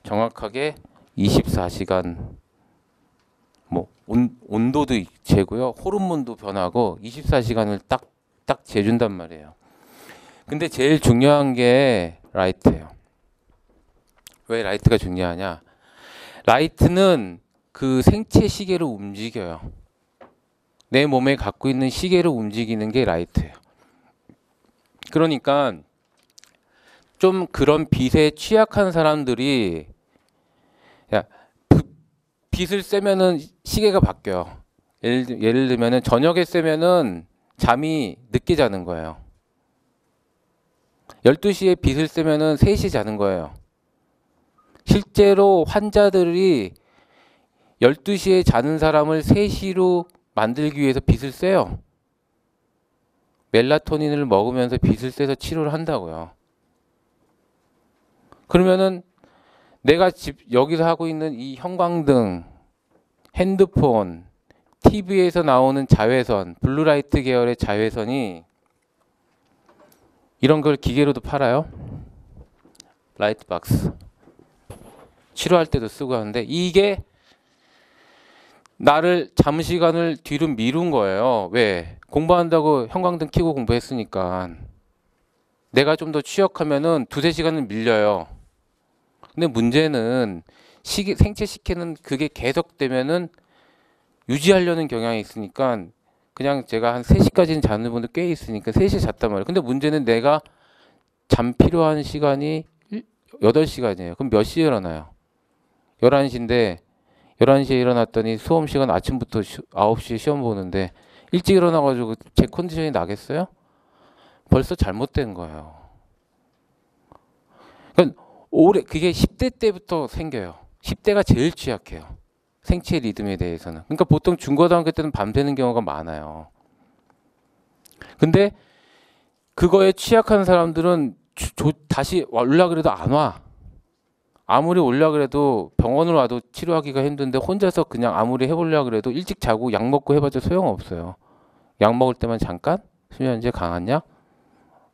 정확하게 24시간 뭐 온도도 재고요, 호르몬도 변하고 24시간을 딱 재준단 말이에요. 근데 제일 중요한 게 라이트예요. 왜 라이트가 중요하냐? 라이트는 그 생체 시계를 움직여요. 내 몸에 갖고 있는 시계를 움직이는 게 라이트예요. 그러니까 좀 그런 빛에 취약한 사람들이 빛을 쐬면은 시계가 바뀌어요. 예를 들면은 저녁에 쐬면은 잠이 늦게 자는 거예요. 12시에 빛을 쐬면은 3시 자는 거예요. 실제로 환자들이 12시에 자는 사람을 3시로 만들기 위해서 빛을 쐬요. 멜라토닌을 먹으면서 빛을 쐬서 치료를 한다고요. 그러면은 내가 여기서 하고 있는 이 형광등, 핸드폰, TV에서 나오는 자외선, 블루라이트 계열의 자외선이 이런 걸 기계로도 팔아요. 라이트박스. 치료할 때도 쓰고 하는데 이게 나를 잠시간을 뒤로 미룬 거예요. 왜? 공부한다고 형광등 켜고 공부했으니까. 내가 좀 더 취약하면은 2-3시간은 밀려요. 근데 문제는 생체 시계는 그게 계속되면은 유지하려는 경향이 있으니까 그냥 제가 한 3시까지는 자는 분들 꽤 있으니까 3시에 잤단 말이에요. 근데 문제는 내가 잠 필요한 시간이 8시간이에요. 그럼 몇 시에 일어나요? 11시인데 11시에 일어났더니 수험 시간 아침부터 9시에 시험 보는데 일찍 일어나가지고 제 컨디션이 나겠어요? 벌써 잘못된 거예요. 그러니까 그게 10대 때부터 생겨요. 10대가 제일 취약해요. 생체 리듬에 대해서는. 그러니까 보통 중고등학교 때는 밤새는 경우가 많아요. 근데 그거에 취약한 사람들은 다시 올라 그래도 안 와. 아무리 올라 그래도 병원을 와도 치료하기가 힘든데 혼자서 그냥 아무리 해보려 그래도 일찍 자고 약 먹고 해봤자 소용없어요. 약 먹을 때만 잠깐 수면제 강한 약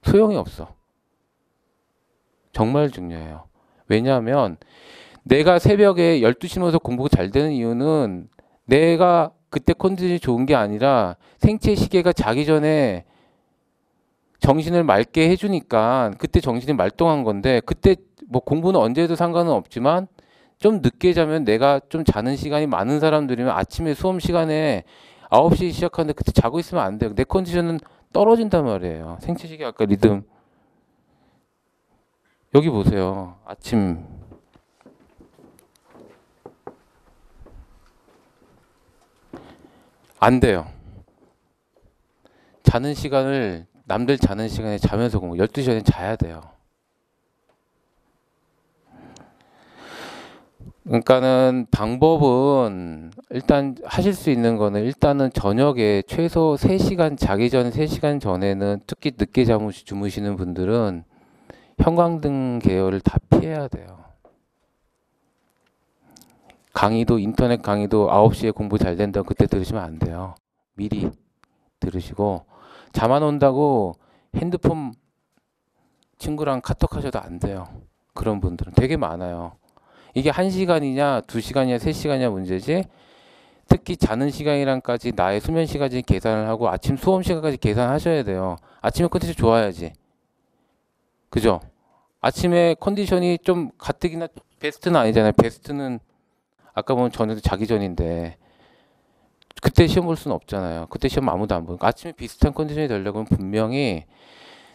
소용이 없어. 정말 중요해요. 왜냐하면 내가 새벽에 12시 모서 공부가 잘 되는 이유는 내가 그때 컨디션이 좋은 게 아니라 생체 시계가 자기 전에 정신을 맑게 해주니까 그때 정신이 말똥한 건데, 그때 뭐 공부는 언제 해도 상관은 없지만 좀 늦게 자면, 내가 좀 자는 시간이 많은 사람들이면 아침에 수업 시간에 9시에 시작하는데 그때 자고 있으면 안 돼요. 내 컨디션은 떨어진단 말이에요. 생체 시계 아까 리듬 여기 보세요. 아침 안 돼요. 자는 시간을 남들 자는 시간에 자면서 공부 12시 전에 자야 돼요. 그러니까는 방법은 일단 하실 수 있는 거는, 일단은 저녁에 최소 3시간, 자기 전 3시간 전에는, 특히 늦게 주무시는 분들은 형광등 계열을 다 피해야 돼요. 강의도, 인터넷 강의도 9시에 공부 잘 된다고 그때 들으시면 안 돼요. 미리 들으시고, 잠 안 온다고 핸드폰 친구랑 카톡 하셔도 안 돼요. 그런 분들은 되게 많아요. 이게 1시간이냐 2시간이냐 3시간이냐 문제지, 특히 자는 시간이랑까지 나의 수면 시간까지 계산을 하고 아침 수업 시간까지 계산하셔야 돼요. 아침에 컨디션 좋아야지. 그죠? 아침에 컨디션이 좀 가뜩이나 베스트는 아니잖아요. 베스트는 아까 보면 전에도 자기 전인데 그때 시험 볼 수는 없잖아요. 그때 시험 아무도 안 보니까 아침에 비슷한 컨디션이 되려면 분명히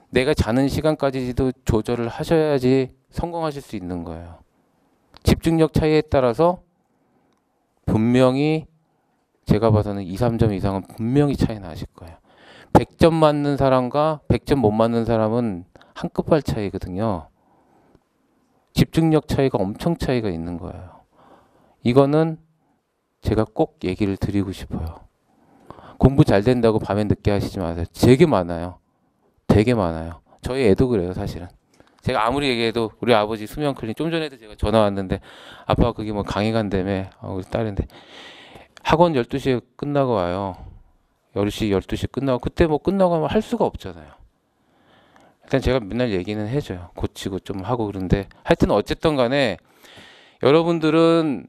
내가 자는 시간까지도 조절을 하셔야지 성공하실 수 있는 거예요. 집중력 차이에 따라서 분명히 제가 봐서는 2, 3점 이상은 분명히 차이 나실 거예요. 100점 맞는 사람과 100점 못 맞는 사람은 한 끗발 차이거든요. 집중력 차이가 엄청 차이가 있는 거예요. 이거는 제가 꼭 얘기를 드리고 싶어요. 공부 잘 된다고 밤에 늦게 하시지 마세요. 되게 많아요. 되게 많아요. 저희 애도 그래요, 사실은. 제가 아무리 얘기해도 우리 아버지 수면 클리닉, 좀 전에도 제가 전화 왔는데 아빠 그게 뭐 강의 간다며, 우리 딸인데 학원 12시에 끝나고 와요. 10시 12시 끝나고, 그때 뭐 끝나고 하면 할 수가 없잖아요. 일단 제가 맨날 얘기는 해줘요. 고치고 좀 하고. 그런데 하여튼 어쨌든 간에 여러분들은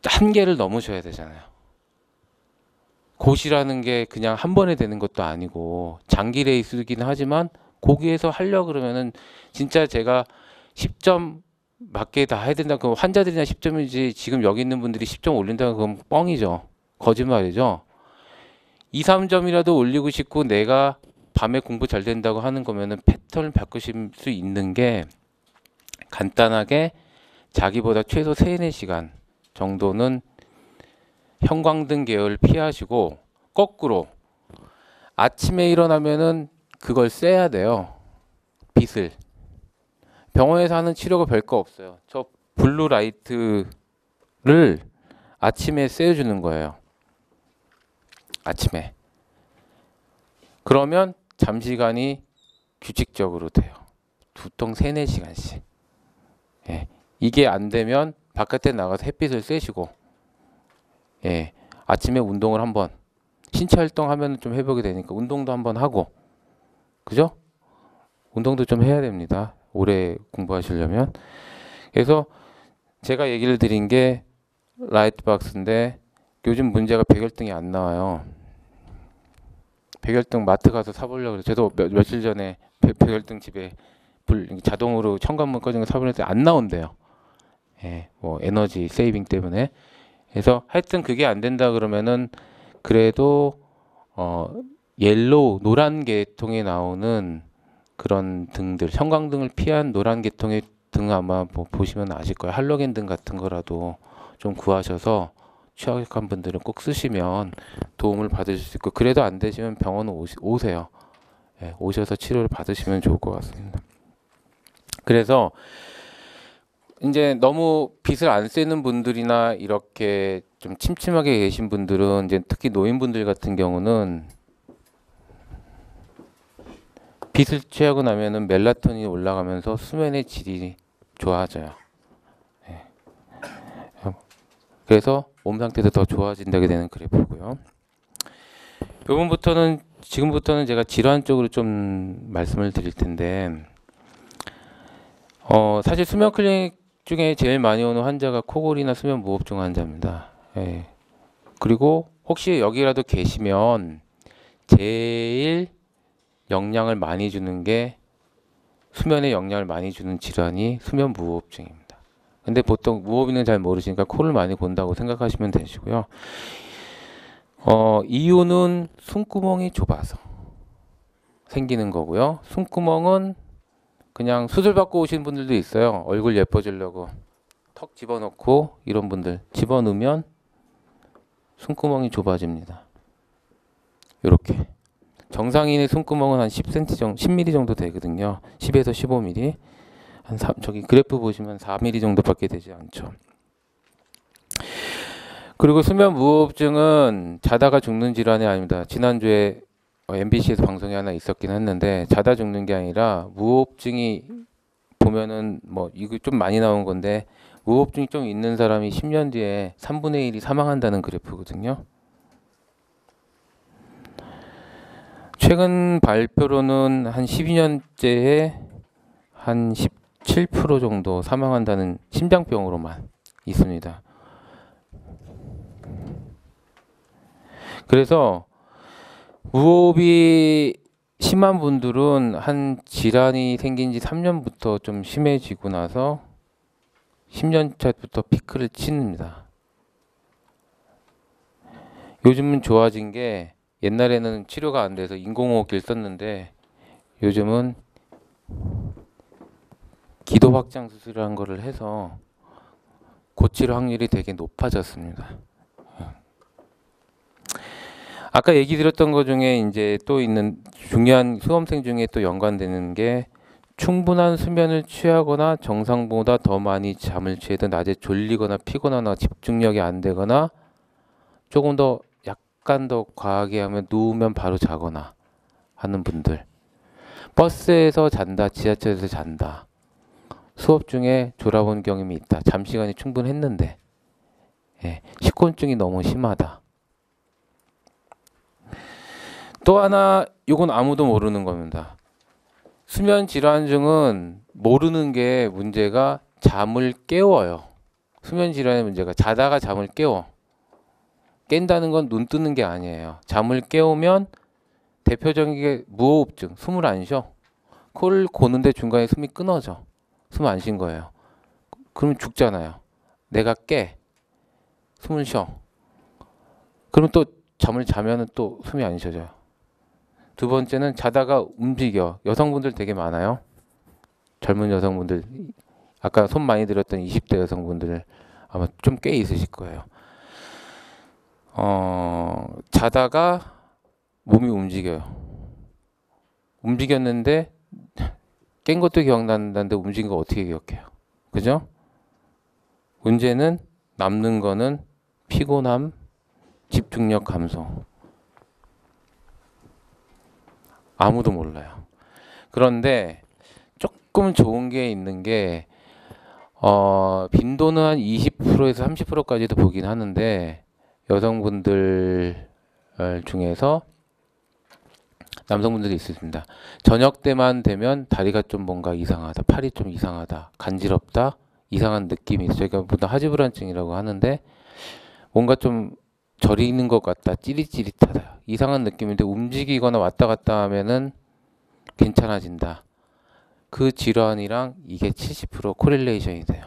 한계를 넘으셔야 되잖아요. 고시라는 게 그냥 한 번에 되는 것도 아니고 장기 레이스이긴 하지만, 거기에서 하려고 그러면은 진짜 제가 10점 맞게 다 해야 된다. 그 환자들이나 10점이지 지금 여기 있는 분들이 10점 올린다는 건 뻥이죠. 거짓말이죠. 2, 3점이라도 올리고 싶고 내가 밤에 공부 잘 된다고 하는 거면은 패턴을 바꾸실 수 있는 게, 간단하게 자기보다 최소 3, 4시간 정도는 형광등 계열 피하시고, 거꾸로 아침에 일어나면은 그걸 쐬야 돼요. 빛을. 병원에서 하는 치료가 별거 없어요. 저 블루 라이트를 아침에 쐬주는 거예요. 아침에. 그러면 잠시간이 규칙적으로 돼요. 두통 3, 4시간씩. 예. 이게 안 되면 바깥에 나가서 햇빛을 쐬시고, 예. 아침에 운동을 한번, 신체 활동하면 좀 회복이 되니까 운동도 한번 하고, 그죠? 운동도 좀 해야 됩니다. 오래 공부하시려면. 그래서 제가 얘기를 드린 게 라이트박스인데, 요즘 문제가 백열등이 안 나와요. 백열등 마트 가서 사보려고 해서, 저도 며칠 전에 백열등 집에 자동으로 현관문 꺼진 거 사보려는데 안 나온대요. 예, 뭐 에너지 세이빙 때문에. 그래서 하여튼 그게 안 된다 그러면은, 그래도 옐로우, 노란 계통에 나오는 그런 등들, 형광등을 피한 노란 계통의 등 아마 뭐 보시면 아실 거예요. 할로겐 등 같은 거라도 좀 구하셔서 취약한 분들은 꼭 쓰시면 도움을 받으실 수 있고, 그래도 안 되시면 병원 오세요. 예, 오셔서 치료를 받으시면 좋을 것 같습니다. 그래서 이제 너무 빛을 안 쐬는 분들이나 이렇게 좀 침침하게 계신 분들은, 이제 특히 노인분들 같은 경우는 빛을 취하고 나면은 멜라토닌이 올라가면서 수면의 질이 좋아져요. 예. 그래서 몸 상태도 더 좋아진다게 되는 그래프고요. 요번부터는 지금부터는 제가 질환 쪽으로 좀 말씀을 드릴 텐데, 사실 수면 클리닉 중에 제일 많이 오는 환자가 코골이나 수면 무호흡증 환자입니다. 예. 그리고 혹시 여기라도 계시면 제일 영향을 많이 주는 게 수면에 영향을 많이 주는 질환이 수면 무호흡증입니다. 근데 보통 무호흡은 잘 모르시니까 코를 많이 곤다고 생각하시면 되시고요. 이유는 숨구멍이 좁아서 생기는 거고요. 숨구멍은 그냥 수술 받고 오신 분들도 있어요. 얼굴 예뻐지려고 턱 집어넣고 이런 분들 집어넣으면 숨구멍이 좁아집니다. 이렇게 정상인의 숨구멍은 한 10cm 정도, 10mm 정도 되거든요. 10에서 15mm. 저기 그래프 보시면 4mm 정도밖에 되지 않죠. 그리고 수면 무호흡증은 자다가 죽는 질환이 아닙니다. 지난주에 MBC에서 방송이 하나 있었긴 했는데 자다 죽는 게 아니라 무호흡증이 보면은 뭐 이거 좀 많이 나온 건데 무호흡증이 좀 있는 사람이 10년 뒤에 3분의 1이 사망한다는 그래프거든요. 최근 발표로는 한 12년째에 한 17% 정도 사망한다는 심장병으로만 있습니다. 그래서 무호흡이 심한 분들은 한 질환이 생긴 지 3년부터 좀 심해지고 나서 10년 차부터 피크를 칩니다. 요즘은 좋아진 게 옛날에는 치료가 안 돼서 인공호흡기를 썼는데 요즘은 기도 확장 수술이라는 거를 해서 고칠 확률이 되게 높아졌습니다. 아까 얘기 드렸던 것 중에 이제 또 있는 중요한 수험생 중에 또 연관되는 게 충분한 수면을 취하거나 정상보다 더 많이 잠을 취해도 낮에 졸리거나 피곤하거나 집중력이 안 되거나 조금 더 약간 더 과하게 하면 누우면 바로 자거나 하는 분들, 버스에서 잔다, 지하철에서 잔다, 수업 중에 졸아본 경험이 있다, 잠 시간이 충분했는데 식곤증이 너무 심하다. 또 하나 이건 아무도 모르는 겁니다. 수면 질환증은 모르는 게 문제가 잠을 깨워요. 수면 질환의 문제가 자다가 잠을 깨워. 깬다는 건 눈 뜨는 게 아니에요. 잠을 깨우면 대표적인 게 무호흡증, 숨을 안 쉬어. 코를 고는데 중간에 숨이 끊어져. 숨 안 쉰 거예요. 그러면 죽잖아요. 내가 깨. 숨을 쉬어. 그럼 또 잠을 자면은 또 숨이 안 쉬어져요. 두 번째는 자다가 움직여. 여성분들 되게 많아요. 젊은 여성분들. 아까 손 많이 들었던 20대 여성분들 아마 좀 꽤 있으실 거예요. 자다가 몸이 움직여요. 움직였는데 깬 것도 기억난다는데 움직인 거 어떻게 기억해요? 그죠? 문제는 남는 거는 피곤함, 집중력 감소. 아무도 몰라요. 그런데 조금 좋은 게 있는 게 빈도는 한 20%에서 30%까지도 보긴 하는데 여성분들 중에서 남성분들이 있습니다. 저녁 때만 되면 다리가 좀 뭔가 이상하다, 팔이 좀 이상하다, 간지럽다, 이상한 느낌이 있어요. 저희가 보통 하지불안증이라고 하는데 뭔가 좀 저리 있는 것 같다, 찌릿찌릿하다, 이상한 느낌인데 움직이거나 왔다 갔다 하면은 괜찮아진다. 그 질환이랑 이게 70% 코릴레이션이 돼요.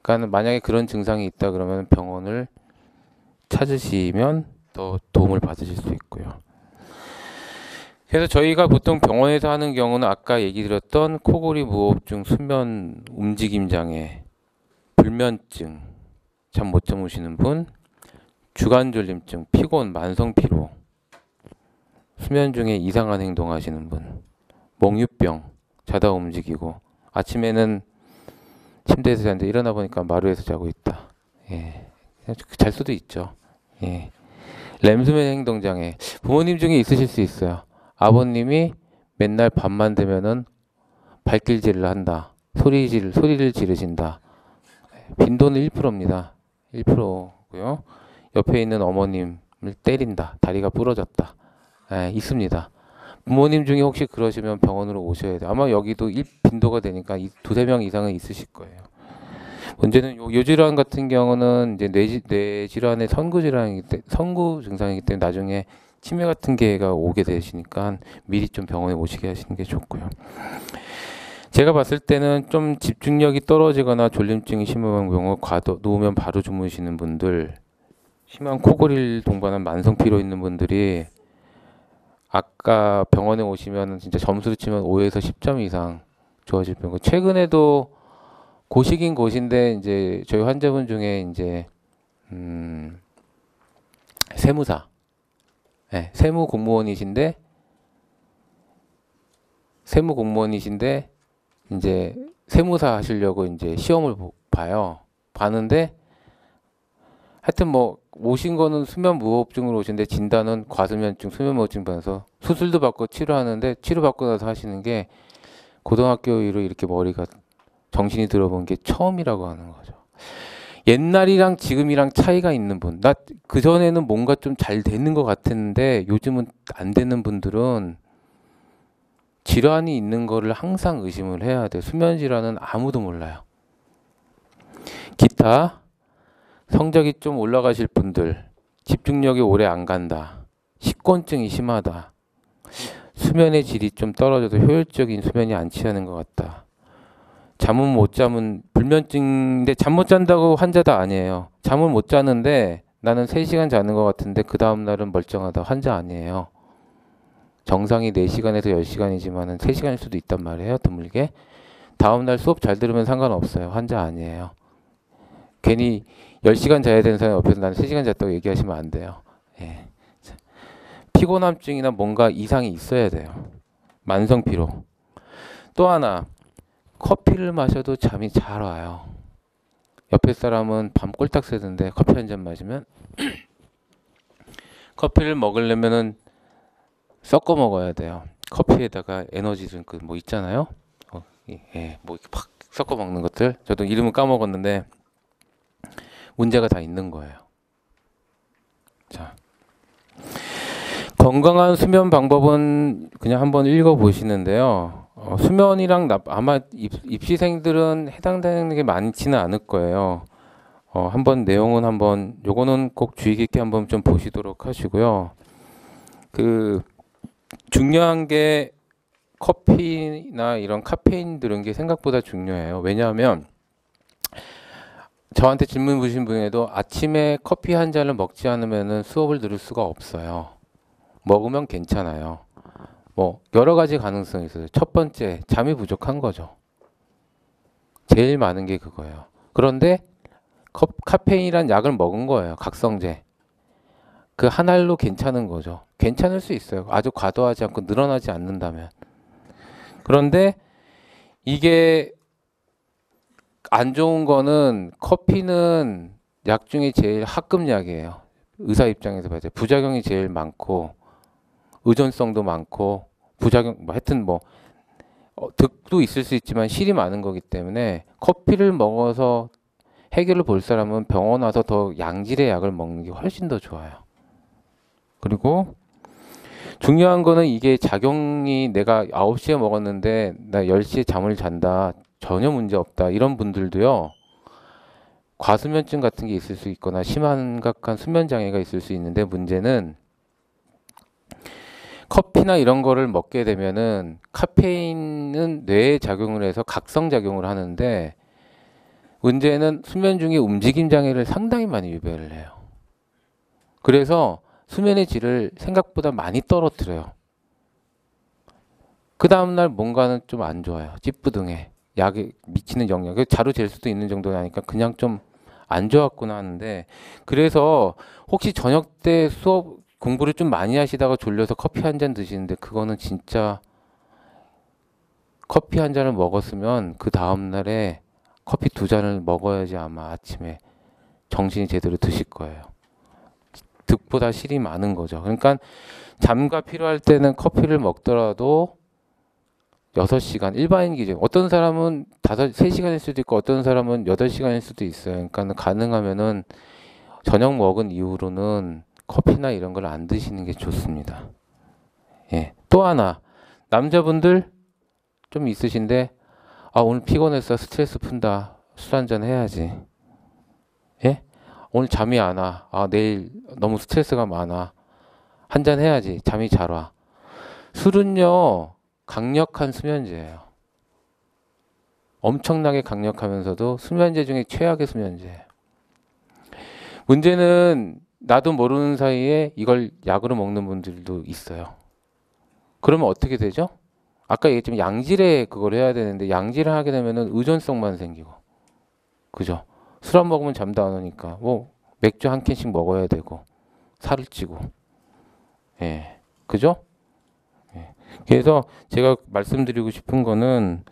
그러니까 만약에 그런 증상이 있다 그러면 병원을 찾으시면 더 도움을 받으실 수 있고요. 그래서 저희가 보통 병원에서 하는 경우는 아까 얘기 드렸던 코골이, 무호흡증, 수면 움직임 장애, 불면증, 잠 못 주무시는 분, 주간졸림증, 피곤, 만성 피로, 수면 중에 이상한 행동 하시는 분, 몽유병, 자다 움직이고 아침에는 침대에서 자는데 일어나 보니까 마루에서 자고 있다. 잘 수도 있죠. 램수면 행동 장애, 부모님 중에 있으실 수 있어요. 아버님이 맨날 밤만 되면은 발길질을 한다. 소리를 지르신다. 빈도는 1%입니다. 1%고요. 옆에 있는 어머님을 때린다. 다리가 부러졌다. 예, 있습니다. 부모님 중에 혹시 그러시면 병원으로 오셔야 돼요. 아마 여기도 빈도가 되니까 두세 명 이상은 있으실 거예요. 문제는 요 질환 같은 경우는 이제 뇌 질환의 선구 증상이기 때문에 나중에 치매 같은 게가 오게 되시니까 미리 좀 병원에 오시게 하시는 게 좋고요. 제가 봤을 때는 좀 집중력이 떨어지거나 졸림증이 심한 경우 누우면 바로 주무시는 분들, 심한 코골이를 동반한 만성 피로 있는 분들이 아까 병원에 오시면 진짜 점수로 치면 5에서 10점 이상 좋아질 병. 최근에도 고시긴 고시인데 이제 저희 환자분 중에 이제 세무사, 네, 세무 공무원이신데 이제 세무사 하시려고 이제 시험을 봤는데 하여튼 뭐 오신 거는 수면 무호흡증으로 오신데 진단은 과수면증, 수면 무호흡증 받아서 수술도 받고 치료하는데 치료받고 나서 하시는 게 고등학교 이후로 이렇게 머리가 정신이 들어본 게 처음이라고 하는 거죠. 옛날이랑 지금이랑 차이가 있는 분, 나 그전에는 뭔가 좀 잘 되는 것 같았는데 요즘은 안 되는 분들은 질환이 있는 거를 항상 의심을 해야 돼요. 수면 질환은 아무도 몰라요. 기타 성적이 좀 올라가실 분들, 집중력이 오래 안 간다, 식곤증이 심하다, 수면의 질이 좀 떨어져도 효율적인 수면이 안 취하는 것 같다, 잠은 못 자면 불면증인데 잠 못 잔다고 환자도 아니에요. 잠을 못 자는데 나는 3시간 자는 것 같은데 그 다음 날은 멀쩡하다, 환자 아니에요. 정상이 4시간에서 10시간이지만 3시간일 수도 있단 말이에요. 드물게. 다음 날 수업 잘 들으면 상관없어요. 환자 아니에요. 괜히 10시간 자야 되는 사람이 옆에서 나는 3시간 잤다고 얘기하시면 안 돼요. 예. 피곤함증이나 뭔가 이상이 있어야 돼요. 만성 피로. 또 하나, 커피를 마셔도 잠이 잘 와요. 옆에 사람은 밤 꼴딱 새던데 커피 한 잔 마시면 커피를 먹으려면은 섞어 먹어야 돼요. 커피에다가 에너지 드링크 뭐 있잖아요. 예, 뭐 이렇게 팍 섞어 먹는 것들. 저도 이름은 까먹었는데 문제가 다 있는 거예요. 자, 건강한 수면 방법은 그냥 한번 읽어 보시는데요. 수면이랑 아마 입시생들은 해당되는 게 많지는 않을 거예요. 한번 내용은 한번 요거는 꼭 주의 깊게 한번 좀 보시도록 하시고요. 그 중요한 게 커피나 이런 카페인 들은 게 생각보다 중요해요. 왜냐하면 저한테 질문 주신 분에도 아침에 커피 한 잔을 먹지 않으면 수업을 들을 수가 없어요. 먹으면 괜찮아요. 뭐 여러 가지 가능성이 있어요. 첫 번째, 잠이 부족한 거죠. 제일 많은 게 그거예요. 그런데 카페인이란 약을 먹은 거예요. 각성제. 그 한 알로 괜찮은 거죠. 괜찮을 수 있어요. 아주 과도하지 않고 늘어나지 않는다면. 그런데 이게 안 좋은 거는 커피는 약 중에 제일 합금약이에요. 의사 입장에서 봐야 돼요. 부작용이 제일 많고 의존성도 많고 부작용 뭐 하여튼 뭐 득도 있을 수 있지만 실이 많은 거기 때문에 커피를 먹어서 해결을 볼 사람은 병원 와서 더 양질의 약을 먹는 게 훨씬 더 좋아요. 그리고 중요한 거는 이게 작용이 내가 9시에 먹었는데 나 10시에 잠을 잔다. 전혀 문제 없다. 이런 분들도요. 과수면증 같은 게 있을 수 있거나 심각한 수면 장애가 있을 수 있는데 문제는 커피나 이런 거를 먹게 되면은 카페인은 뇌에 작용을 해서 각성 작용을 하는데 문제는 수면 중에 움직임 장애를 상당히 많이 유발을 해요. 그래서 수면의 질을 생각보다 많이 떨어뜨려요. 그 다음날 뭔가는 좀 안 좋아요. 찌뿌둥해. 약에 미치는 영향. 자루 잴 수도 있는 정도는 아니까 그냥 좀 안 좋았구나 하는데 그래서 혹시 저녁 때 수업 공부를 좀 많이 하시다가 졸려서 커피 한 잔 드시는데 그거는 진짜 커피 한 잔을 먹었으면 그 다음날에 커피 2잔을 먹어야지 아마 아침에 정신이 제대로 드실 거예요. 득보다 실이 많은 거죠. 그러니까 잠과 필요할 때는 커피를 먹더라도 6시간 일반인 기준. 어떤 사람은 3시간일 수도 있고 어떤 사람은 8시간일 수도 있어요. 그러니까 가능하면은 저녁 먹은 이후로는 커피나 이런 걸 안 드시는 게 좋습니다. 예. 또 하나, 남자분들 좀 있으신데, 아, 오늘 피곤했어. 스트레스 푼다. 술 한잔 해야지. 예? 오늘 잠이 안 와. 아, 내일 너무 스트레스가 많아. 한잔 해야지. 잠이 잘 와. 술은요, 강력한 수면제예요. 엄청나게 강력하면서도 수면제 중에 최악의 수면제예요. 문제는 나도 모르는 사이에 이걸 약으로 먹는 분들도 있어요. 그러면 어떻게 되죠? 아까 얘기했지만 양질의 그걸 해야 되는데 양질을 하게 되면은 의존성만 생기고, 그죠? 술 안 먹으면 잠도 안 오니까 뭐 맥주 한 캔씩 먹어야 되고 살을 찌고, 예, 그죠? 예. 그래서 제가 말씀드리고 싶은 거는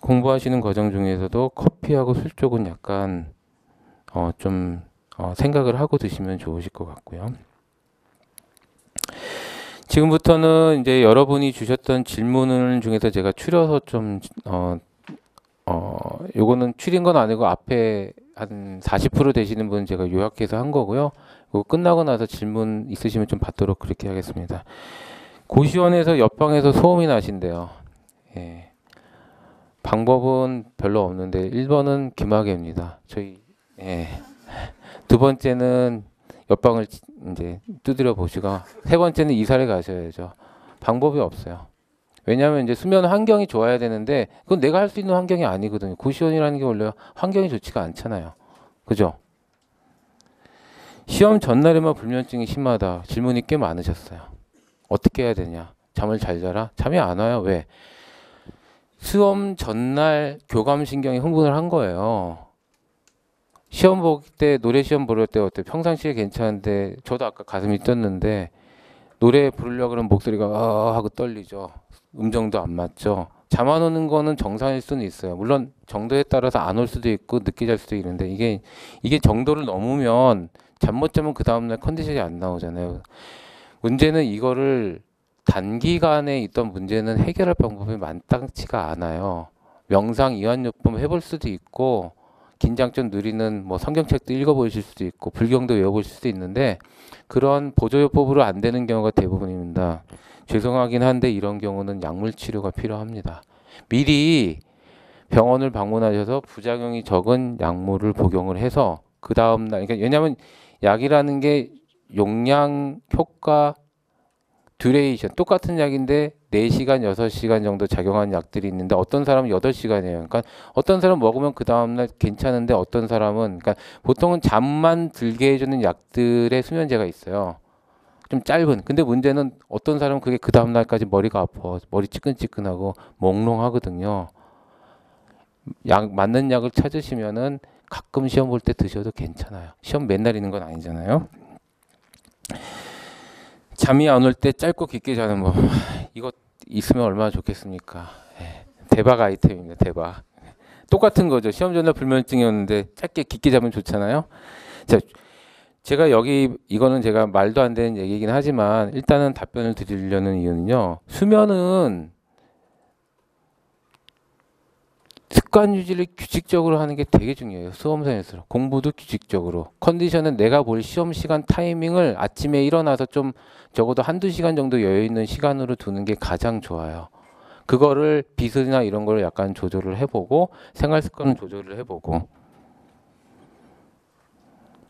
공부하시는 과정 중에서도 커피하고 술 쪽은 약간 좀 생각을 하고 드시면 좋으실 것 같고요. 지금부터는 이제 여러분이 주셨던 질문을 중에서 제가 추려서 좀 요거는 추린 건 아니고 앞에 한 40% 되시는 분 제가 요약해서 한 거고요. 그거 끝나고 나서 질문 있으시면 좀 받도록 그렇게 하겠습니다. 고시원에서 옆방에서 소음이 나신대요. 예. 방법은 별로 없는데 1번은 귀마개입니다. 저희 예. 두 번째는 옆방을 이제 두드려 보시고 세 번째는 이사를 가셔야죠. 방법이 없어요. 왜냐하면 이제 수면 환경이 좋아야 되는데 그건 내가 할 수 있는 환경이 아니거든요. 고시원이라는 게 원래 환경이 좋지가 않잖아요. 그죠? 시험 전날에만 불면증이 심하다. 질문이 꽤 많으셨어요. 어떻게 해야 되냐? 잠을 잘 자라? 잠이 안 와요. 왜? 시험 전날 교감신경이 흥분을 한 거예요. 시험 볼 때 노래 시험 보를 때 어때? 평상시에 괜찮은데 저도 아까 가슴이 뛰었는데 노래 부르려고 그러면 목소리가 하고 떨리죠. 음정도 안 맞죠. 잠 안 오는 거는 정상일 수는 있어요. 물론 정도에 따라서 안 올 수도 있고 늦게 잘 수도 있는데 이게 정도를 넘으면 잠 못 자면 그 다음날 컨디션이 안 나오잖아요. 문제는 이거를 단기간에 있던 문제는 해결할 방법이 마땅치가 않아요. 명상 이완요법 해볼 수도 있고 긴장 좀 누리는 뭐 성경책도 읽어보실 수도 있고 불경도 외워보실 수도 있는데 그런 보조요법으로 안 되는 경우가 대부분입니다. 죄송하긴 한데 이런 경우는 약물 치료가 필요합니다. 미리 병원을 방문하셔서 부작용이 적은 약물을 복용을 해서 그 다음날 그러니까 왜냐하면 약이라는 게 용량, 효과, 듀레이션 똑같은 약인데 4시간, 6시간 정도 작용하는 약들이 있는데 어떤 사람은 8시간이에요. 그러니까 어떤 사람은 먹으면 그 다음날 괜찮은데 어떤 사람은 그러니까 보통은 잠만 들게 해주는 약들의 수면제가 있어요. 좀 짧은. 근데 문제는 어떤 사람은 그게 그 다음날까지 머리가 아파. 머리 찌끈찌끈하고 몽롱하거든요. 맞는 약을 찾으시면은 가끔 시험 볼 때 드셔도 괜찮아요. 시험 맨날 있는 건 아니잖아요. 잠이 안 올 때 짧고 깊게 자는 법. 이거 있으면 얼마나 좋겠습니까? 대박 아이템입니다. 대박. 똑같은 거죠. 시험 전날 불면증이었는데 짧게 깊게 자면 좋잖아요. 자, 제가 이거는 제가 말도 안 되는 얘기긴 하지만 일단은 답변을 드리려는 이유는요. 수면은 습관 유지를 규칙적으로 하는 게 되게 중요해요. 수험생일수록. 공부도 규칙적으로. 컨디션은 내가 볼 시험 시간 타이밍을 아침에 일어나서 좀 적어도 한두 시간 정도 여유 있는 시간으로 두는 게 가장 좋아요. 그거를 빛이나 이런 걸 약간 조절을 해보고 생활 습관을 조절을 해보고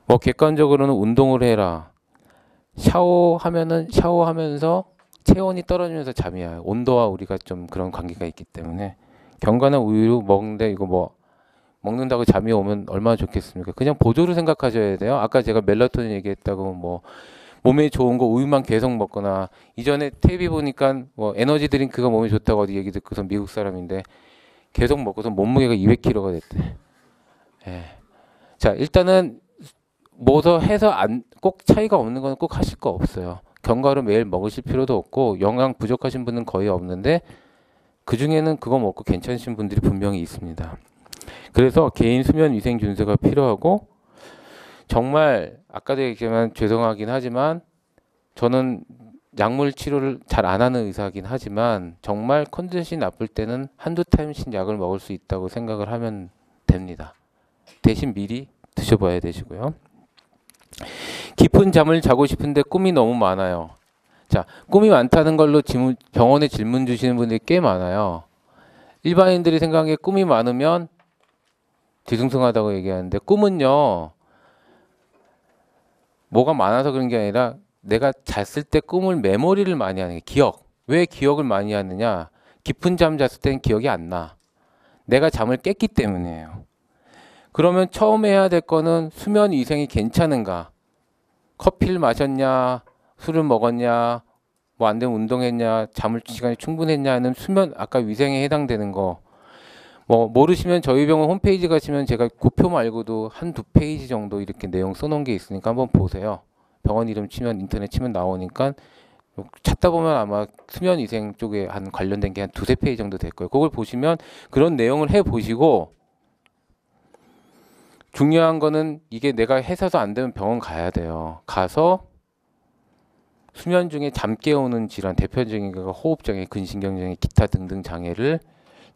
뭐 객관적으로는 운동을 해라. 샤워하면서 체온이 떨어지면서 잠이 와요. 온도와 우리가 좀 그런 관계가 있기 때문에 견과나 우유 먹는데 이거 뭐 먹는다고 잠이 오면 얼마나 좋겠습니까? 그냥 보조로 생각하셔야 돼요. 아까 제가 멜라토닌 얘기했다고 뭐 몸에 좋은 거 우유만 계속 먹거나 이전에 TV 보니까 뭐 에너지 드링크가 몸에 좋다고 어디 얘기 듣고서 미국 사람인데 계속 먹고서 몸무게가 200kg가 됐대. 예. 자, 일단은 뭐더 해서 꼭 차이가 없는 건 꼭 하실 거 없어요. 견과류 매일 먹으실 필요도 없고 영양 부족하신 분은 거의 없는데 그 중에는 그거 먹고 괜찮으신 분들이 분명히 있습니다. 그래서 개인 수면 위생 준수가 필요하고 정말 아까도 얘기했지만 죄송하긴 하지만 저는 약물 치료를 잘 안 하는 의사긴 하지만 정말 컨디션이 나쁠 때는 한두 타임씩 약을 먹을 수 있다고 생각을 하면 됩니다. 대신 미리 드셔봐야 되시고요. 깊은 잠을 자고 싶은데 꿈이 너무 많아요. 자, 꿈이 많다는 걸로 병원에 질문 주시는 분들이 꽤 많아요. 일반인들이 생각하기에 꿈이 많으면 뒤숭숭하다고 얘기하는데, 꿈은요, 뭐가 많아서 그런 게 아니라 내가 잤을 때 꿈을 메모리를 많이 하는 게 기억. 왜 기억을 많이 하느냐? 깊은 잠 잤을 때는 기억이 안 나. 내가 잠을 깼기 때문이에요. 그러면 처음 해야 될 거는 수면 위생이 괜찮은가? 커피를 마셨냐? 술을 먹었냐? 뭐 안 되면 운동했냐? 잠을 시간이 충분했냐? 하는 수면 아까 위생에 해당되는 거. 뭐 모르시면 저희 병원 홈페이지 가시면 제가 그 표 말고도 한두 페이지 정도 이렇게 내용 써놓은 게 있으니까 한번 보세요. 병원 이름 치면 인터넷 치면 나오니까 찾다 보면 아마 수면 위생 쪽에 한 관련된 게 한 두세 페이지 정도 될 거예요. 그걸 보시면 그런 내용을 해 보시고, 중요한 거는 이게 내가 해서도 안 되면 병원 가야 돼요. 가서 수면 중에 잠 깨우는 질환, 대표적인 거가 호흡장애, 근신경장애, 기타 등등 장애를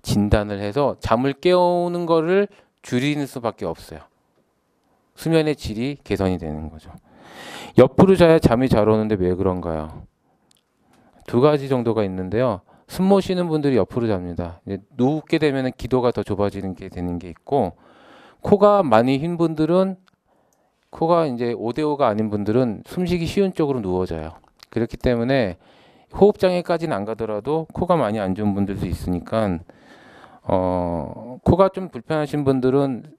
진단을 해서 잠을 깨우는 거를 줄이는 수밖에 없어요. 수면의 질이 개선이 되는 거죠. 옆으로 자야 잠이 잘 오는데 왜 그런가요? 두 가지 정도가 있는데요. 숨 못 쉬는 분들이 옆으로 잡니다. 이제 눕게 되면 기도가 더 좁아지는 게 되는 게 있고, 코가 많이 흰 분들은, 코가 이제 5대5가 아닌 분들은 숨쉬기 쉬운 쪽으로 누워져요. 그렇기 때문에 호흡장애까지는 안 가더라도 코가 많이 안 좋은 분들도 있으니까, 코가 좀 불편하신 분들은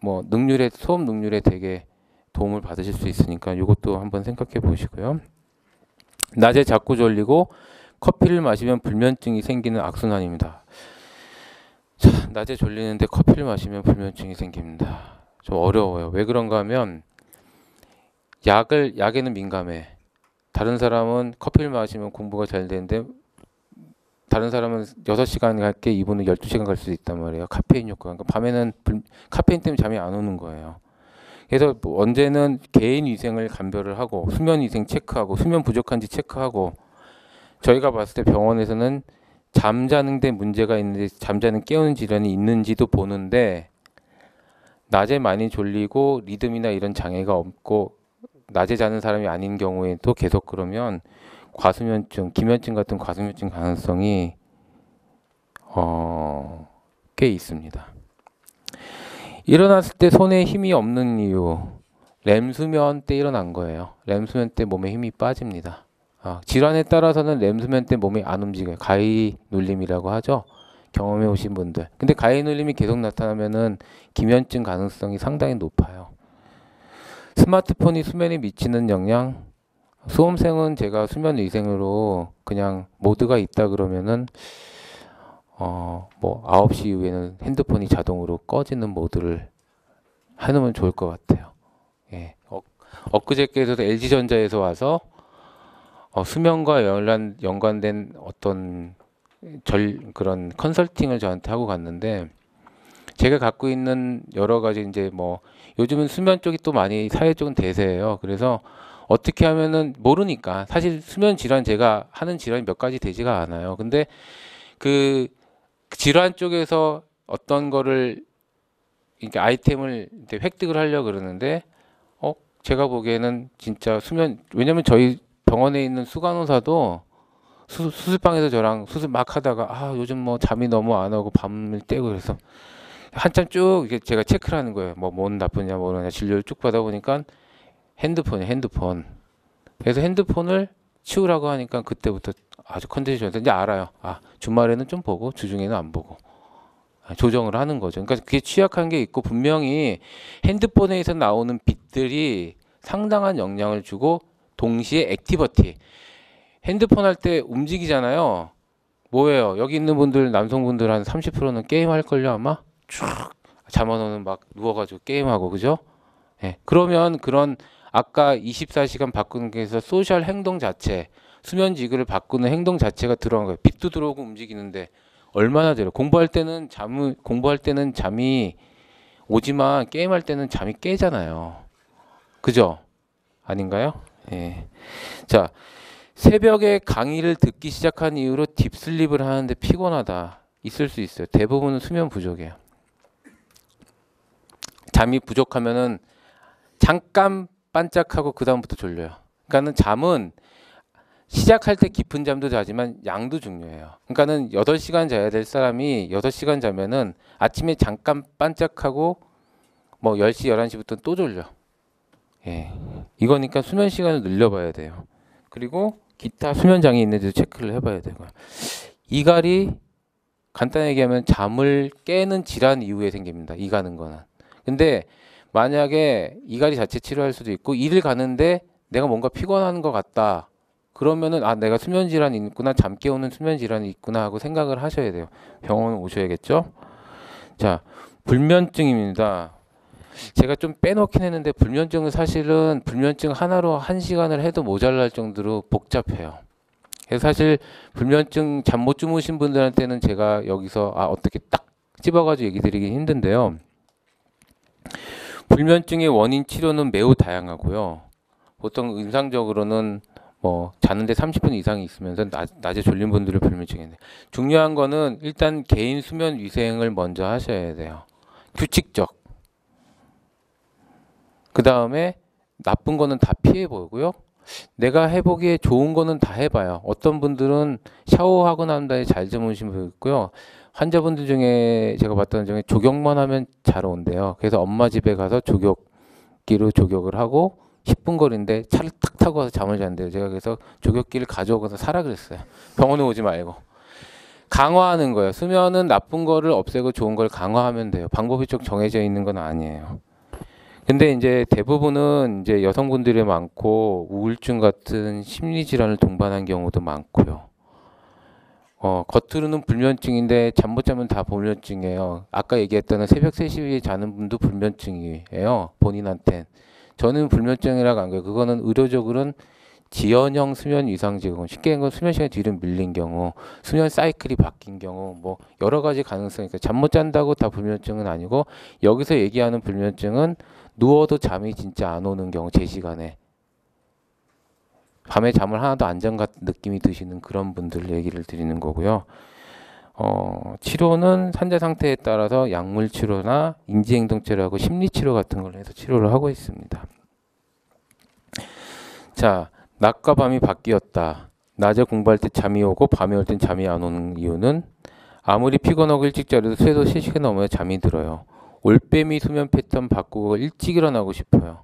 뭐 능률에, 소음 능률에 되게 도움을 받으실 수 있으니까 이것도 한번 생각해 보시고요. 낮에 자꾸 졸리고 커피를 마시면 불면증이 생기는 악순환입니다. 자, 낮에 졸리는데 커피를 마시면 불면증이 생깁니다. 좀 어려워요. 왜 그런가 하면 약에는 민감해. 다른 사람은 커피를 마시면 공부가 잘 되는데 다른 사람은 6시간 갈게 이분은 12시간 갈 수도 있단 말이에요. 카페인 효과. 그러니까 밤에는 카페인 때문에 잠이 안 오는 거예요. 그래서 뭐 언제는 개인 위생을 감별을 하고 수면 위생 체크하고 수면 부족한지 체크하고, 저희가 봤을 때 병원에서는 잠자는 데 문제가 있는지 잠자는 깨우는 질환이 있는지도 보는데, 낮에 많이 졸리고 리듬이나 이런 장애가 없고 낮에 자는 사람이 아닌 경우에도 계속 그러면 과수면증, 기면증 같은 과수면증 가능성이 꽤 있습니다. 일어났을 때 손에 힘이 없는 이유, 렘수면 때 일어난 거예요. 렘수면 때 몸에 힘이 빠집니다. 질환에 따라서는 렘수면 때 몸이 안 움직여요. 가위 눌림이라고 하죠. 경험해 오신 분들. 근데 가위 눌림이 계속 나타나면은 기면증 가능성이 상당히 높아요. 스마트폰이 수면에 미치는 영향, 수험생은 제가 수면 위생으로 그냥 모드가 있다 그러면은 뭐 9시 이후에는 핸드폰이 자동으로 꺼지는 모드를 해놓으면 좋을 것 같아요. 예. 엊그저께도 LG전자에서 와서 수면과 연관된 어떤 그런 컨설팅을 저한테 하고 갔는데, 제가 갖고 있는 여러 가지 이제 뭐 요즘은 수면 쪽이 또 많이 사회 쪽은 대세예요. 그래서 어떻게 하면은 모르니까 사실 수면 질환 제가 하는 질환이 몇 가지 되지가 않아요. 근데 그 질환 쪽에서 어떤 거를 이렇게 아이템을 이제 획득을 하려고 그러는데 제가 보기에는 진짜 왜냐면 저희 병원에 있는 수간호사도 수술방에서 저랑 수술 막 하다가 요즘 뭐 잠이 너무 안 오고 밤을 떼고 그래서 한참 쭉 이렇게 제가 체크를 하는 거예요. 뭔 나쁘냐 뭐냐 진료를 쭉 받아보니까 핸드폰. 그래서 핸드폰을 치우라고 하니까 그때부터 아주 컨디션이 이제 알아요. 주말에는 좀 보고 주중에는 안 보고 조정을 하는 거죠. 그러니까 그게 취약한 게 있고, 분명히 핸드폰에서 나오는 빛들이 상당한 영향을 주고, 동시에 액티버티. 핸드폰 할 때 움직이잖아요. 뭐예요? 여기 있는 분들, 남성분들 한 30%는 게임 할걸요, 아마? 쭉 잠안 오는 막 누워가지고 게임하고, 그죠? 예. 그러면 그런 아까 24시간 바꾸는 게 있어 소셜 행동 자체, 수면 지구를 바꾸는 행동 자체가 들어간 거예요. 빛도 들어오고 움직이는데 얼마나 돼요? 공부할 때는 잠이 오지만 게임할 때는 잠이 깨잖아요. 그죠? 아닌가요? 예. 자, 새벽에 강의를 듣기 시작한 이후로 딥슬립을 하는데 피곤하다. 있을 수 있어요. 대부분은 수면 부족이에요. 잠이 부족하면은 잠깐 반짝하고 그 다음부터 졸려요. 그러니까는 잠은 시작할 때 깊은 잠도 자지만 양도 중요해요. 그러니까는 8시간 자야 될 사람이 6시간 자면은 아침에 잠깐 반짝하고 뭐 10시, 11시부터 또 졸려. 예. 이거니까 수면 시간을 늘려봐야 돼요. 그리고 기타 수면 장애 있는지도 체크를 해봐야 되고요. 이갈이 간단하게 얘기하면 잠을 깨는 질환 이후에 생깁니다. 이 가는 거는. 근데 만약에 이갈이 자체 치료할 수도 있고 일을 가는데 내가 뭔가 피곤한 것 같다. 그러면은 아 내가 수면 질환이 있구나, 잠 깨우는 수면 질환이 있구나 하고 생각을 하셔야 돼요. 병원 오셔야겠죠. 자, 불면증입니다. 제가 좀 빼놓긴 했는데 불면증은 사실은 불면증 하나로 1시간을 해도 모자랄 정도로 복잡해요. 그래서 사실 불면증 잠 못 주무신 분들한테는 제가 여기서 어떻게 딱 집어가지고 얘기 드리기 힘든데요. 불면증의 원인 치료는 매우 다양하고요. 보통 임상적으로는 뭐 자는데 30분 이상이 있으면서 낮에 졸린 분들을 불면증인데 중요한 거는 일단 개인 수면 위생을 먼저 하셔야 돼요. 규칙적. 그 다음에 나쁜 거는 다 피해 보고요. 내가 해보기에 좋은 거는 다 해봐요. 어떤 분들은 샤워하고 난 다음에 잘 주무시는 분 있고요. 환자분들 중에 제가 봤던 중에 조격만 하면 잘 온대요. 그래서 엄마 집에 가서 조격기로 조격을 하고 10분 거리인데 차를 탁 타고 와서 잠을 잔대요. 제가 그래서 조격기를 가져오고서 사라 그랬어요. 병원에 오지 말고. 강화하는 거예요. 수면은 나쁜 거를 없애고 좋은 걸 강화하면 돼요. 방법이 쭉 정해져 있는 건 아니에요. 근데 이제 대부분은 이제 여성분들이 많고 우울증 같은 심리 질환을 동반한 경우도 많고요. 겉으로는 불면증인데 잠 못 자면 다 불면증이에요. 아까 얘기했던 새벽 3시에 자는 분도 불면증이에요. 본인한텐. 저는 불면증이라고 안 그래요. 그거는 의료적으로는 지연형 수면 이상 증후, 쉽게 얘기하면 수면 시간이 뒤로 밀린 경우, 수면 사이클이 바뀐 경우, 뭐 여러 가지 가능성이 있어요. 잠 못 잔다고 다 불면증은 아니고 여기서 얘기하는 불면증은 누워도 잠이 진짜 안 오는 경우, 제 시간에 밤에 잠을 하나도 안 잔 같은 느낌이 드시는 그런 분들 얘기를 드리는 거고요. 치료는 환자 상태에 따라서 약물 치료나 인지행동 치료하고 심리 치료 같은 걸 해서 치료를 하고 있습니다. 자, 낮과 밤이 바뀌었다. 낮에 공부할 때 잠이 오고 밤에 올 땐 잠이 안 오는 이유는 아무리 피곤하고 일찍 자려도 최소 3시간 넘어야 잠이 들어요. 올빼미 수면 패턴 바꾸고 일찍 일어나고 싶어요.